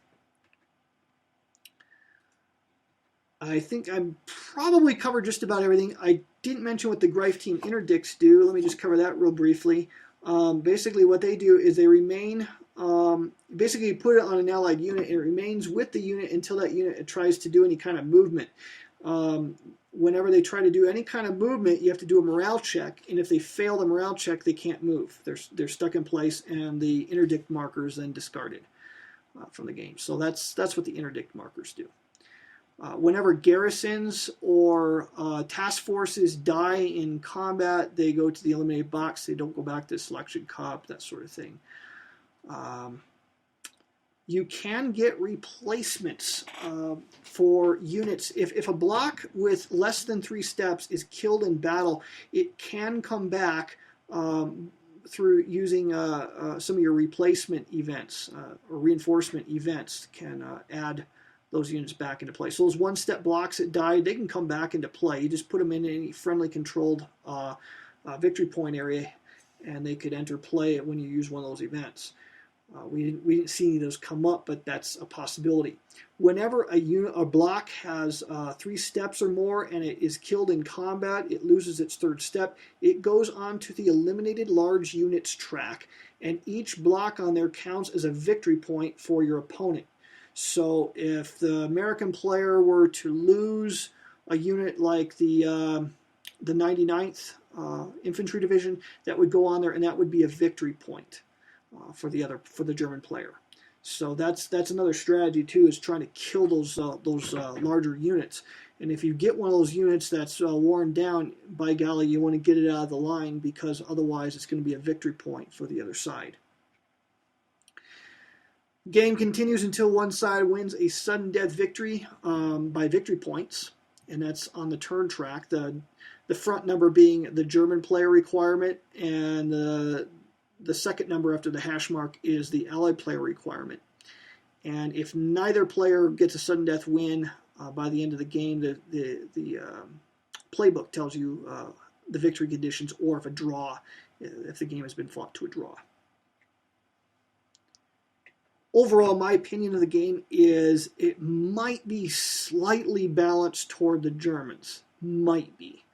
I think I'm probably covered just about everything. I didn't mention what the Greif team interdicts do. Let me just cover that real briefly. Basically what they do is they remain, basically you put it on an Allied unit and it remains with the unit until that unit tries to do any kind of movement. Whenever they try to do any kind of movement, you have to do a morale check, and if they fail the morale check, they can't move. They're stuck in place, and the interdict marker is then discarded from the game. So that's what the interdict markers do. Whenever garrisons or task forces die in combat, they go to the eliminated box. They don't go back to the selection cup, that sort of thing. You can get replacements for units. If a block with less than 3 steps is killed in battle, it can come back through using some of your replacement events or reinforcement events can add those units back into play. So those 1-step blocks that died, they can come back into play. You just put them in any friendly controlled victory point area, and they could enter play when you use one of those events. We didn't see any of those come up, but that's a possibility. Whenever a block has 3 steps or more and it is killed in combat, it loses its 3rd step. It goes on to the eliminated large units track, and each block on there counts as a victory point for your opponent. So if the American player were to lose a unit like the 99th Infantry Division, that would go on there, and that would be a victory point for the German player. So that's another strategy too, is trying to kill those larger units. And if you get one of those units that's worn down, by golly, you want to get it out of the line, because otherwise it's going to be a victory point for the other side. Game continues until one side wins a sudden death victory by victory points, and that's on the turn track. The front number being the German player requirement, and the second number after the hash mark is the Allied player requirement. And if neither player gets a sudden death win by the end of the game, the playbook tells you the victory conditions, or if the game has been fought to a draw. Overall, my opinion of the game is it might be slightly balanced toward the Germans. Might be.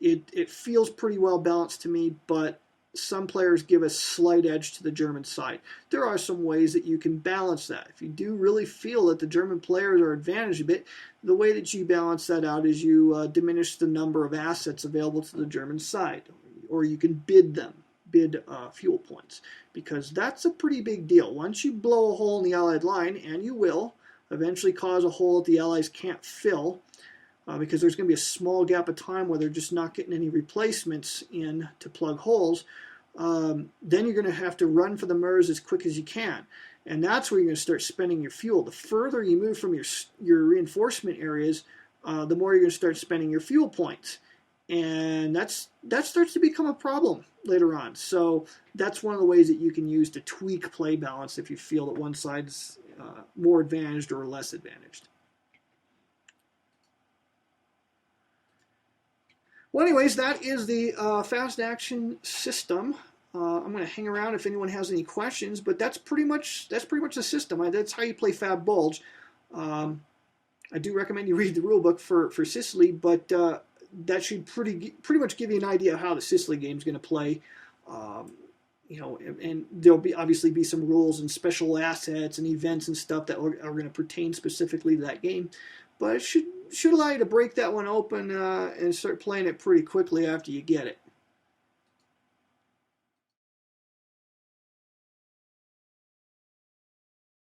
It feels pretty well balanced to me, but some players give a slight edge to the German side. There are some ways that you can balance that. If you do really feel that the German players are advantaged a bit, the way that you balance that out is you diminish the number of assets available to the German side, or you can bid fuel points, because that's a pretty big deal. Once you blow a hole in the Allied line, and you will eventually cause a hole that the Allies can't fill, because there's going to be a small gap of time where they're just not getting any replacements in to plug holes, then you're going to have to run for the MERS as quick as you can. And that's where you're going to start spending your fuel. The further you move from your reinforcement areas, the more you're going to start spending your fuel points. And that starts to become a problem later on. So that's one of the ways that you can use to tweak play balance if you feel that one side's more advantaged or less advantaged. Well, anyways, that is the fast action system. I'm going to hang around if anyone has any questions, but that's pretty much the system. That's how you play Fab Bulge. I do recommend you read the rulebook for Sicily, but that should pretty much give you an idea of how the Sicily game is going to play. And there'll obviously be some rules and special assets and events and stuff that are going to pertain specifically to that game, but it should allow you to break that one open and start playing it pretty quickly after you get it.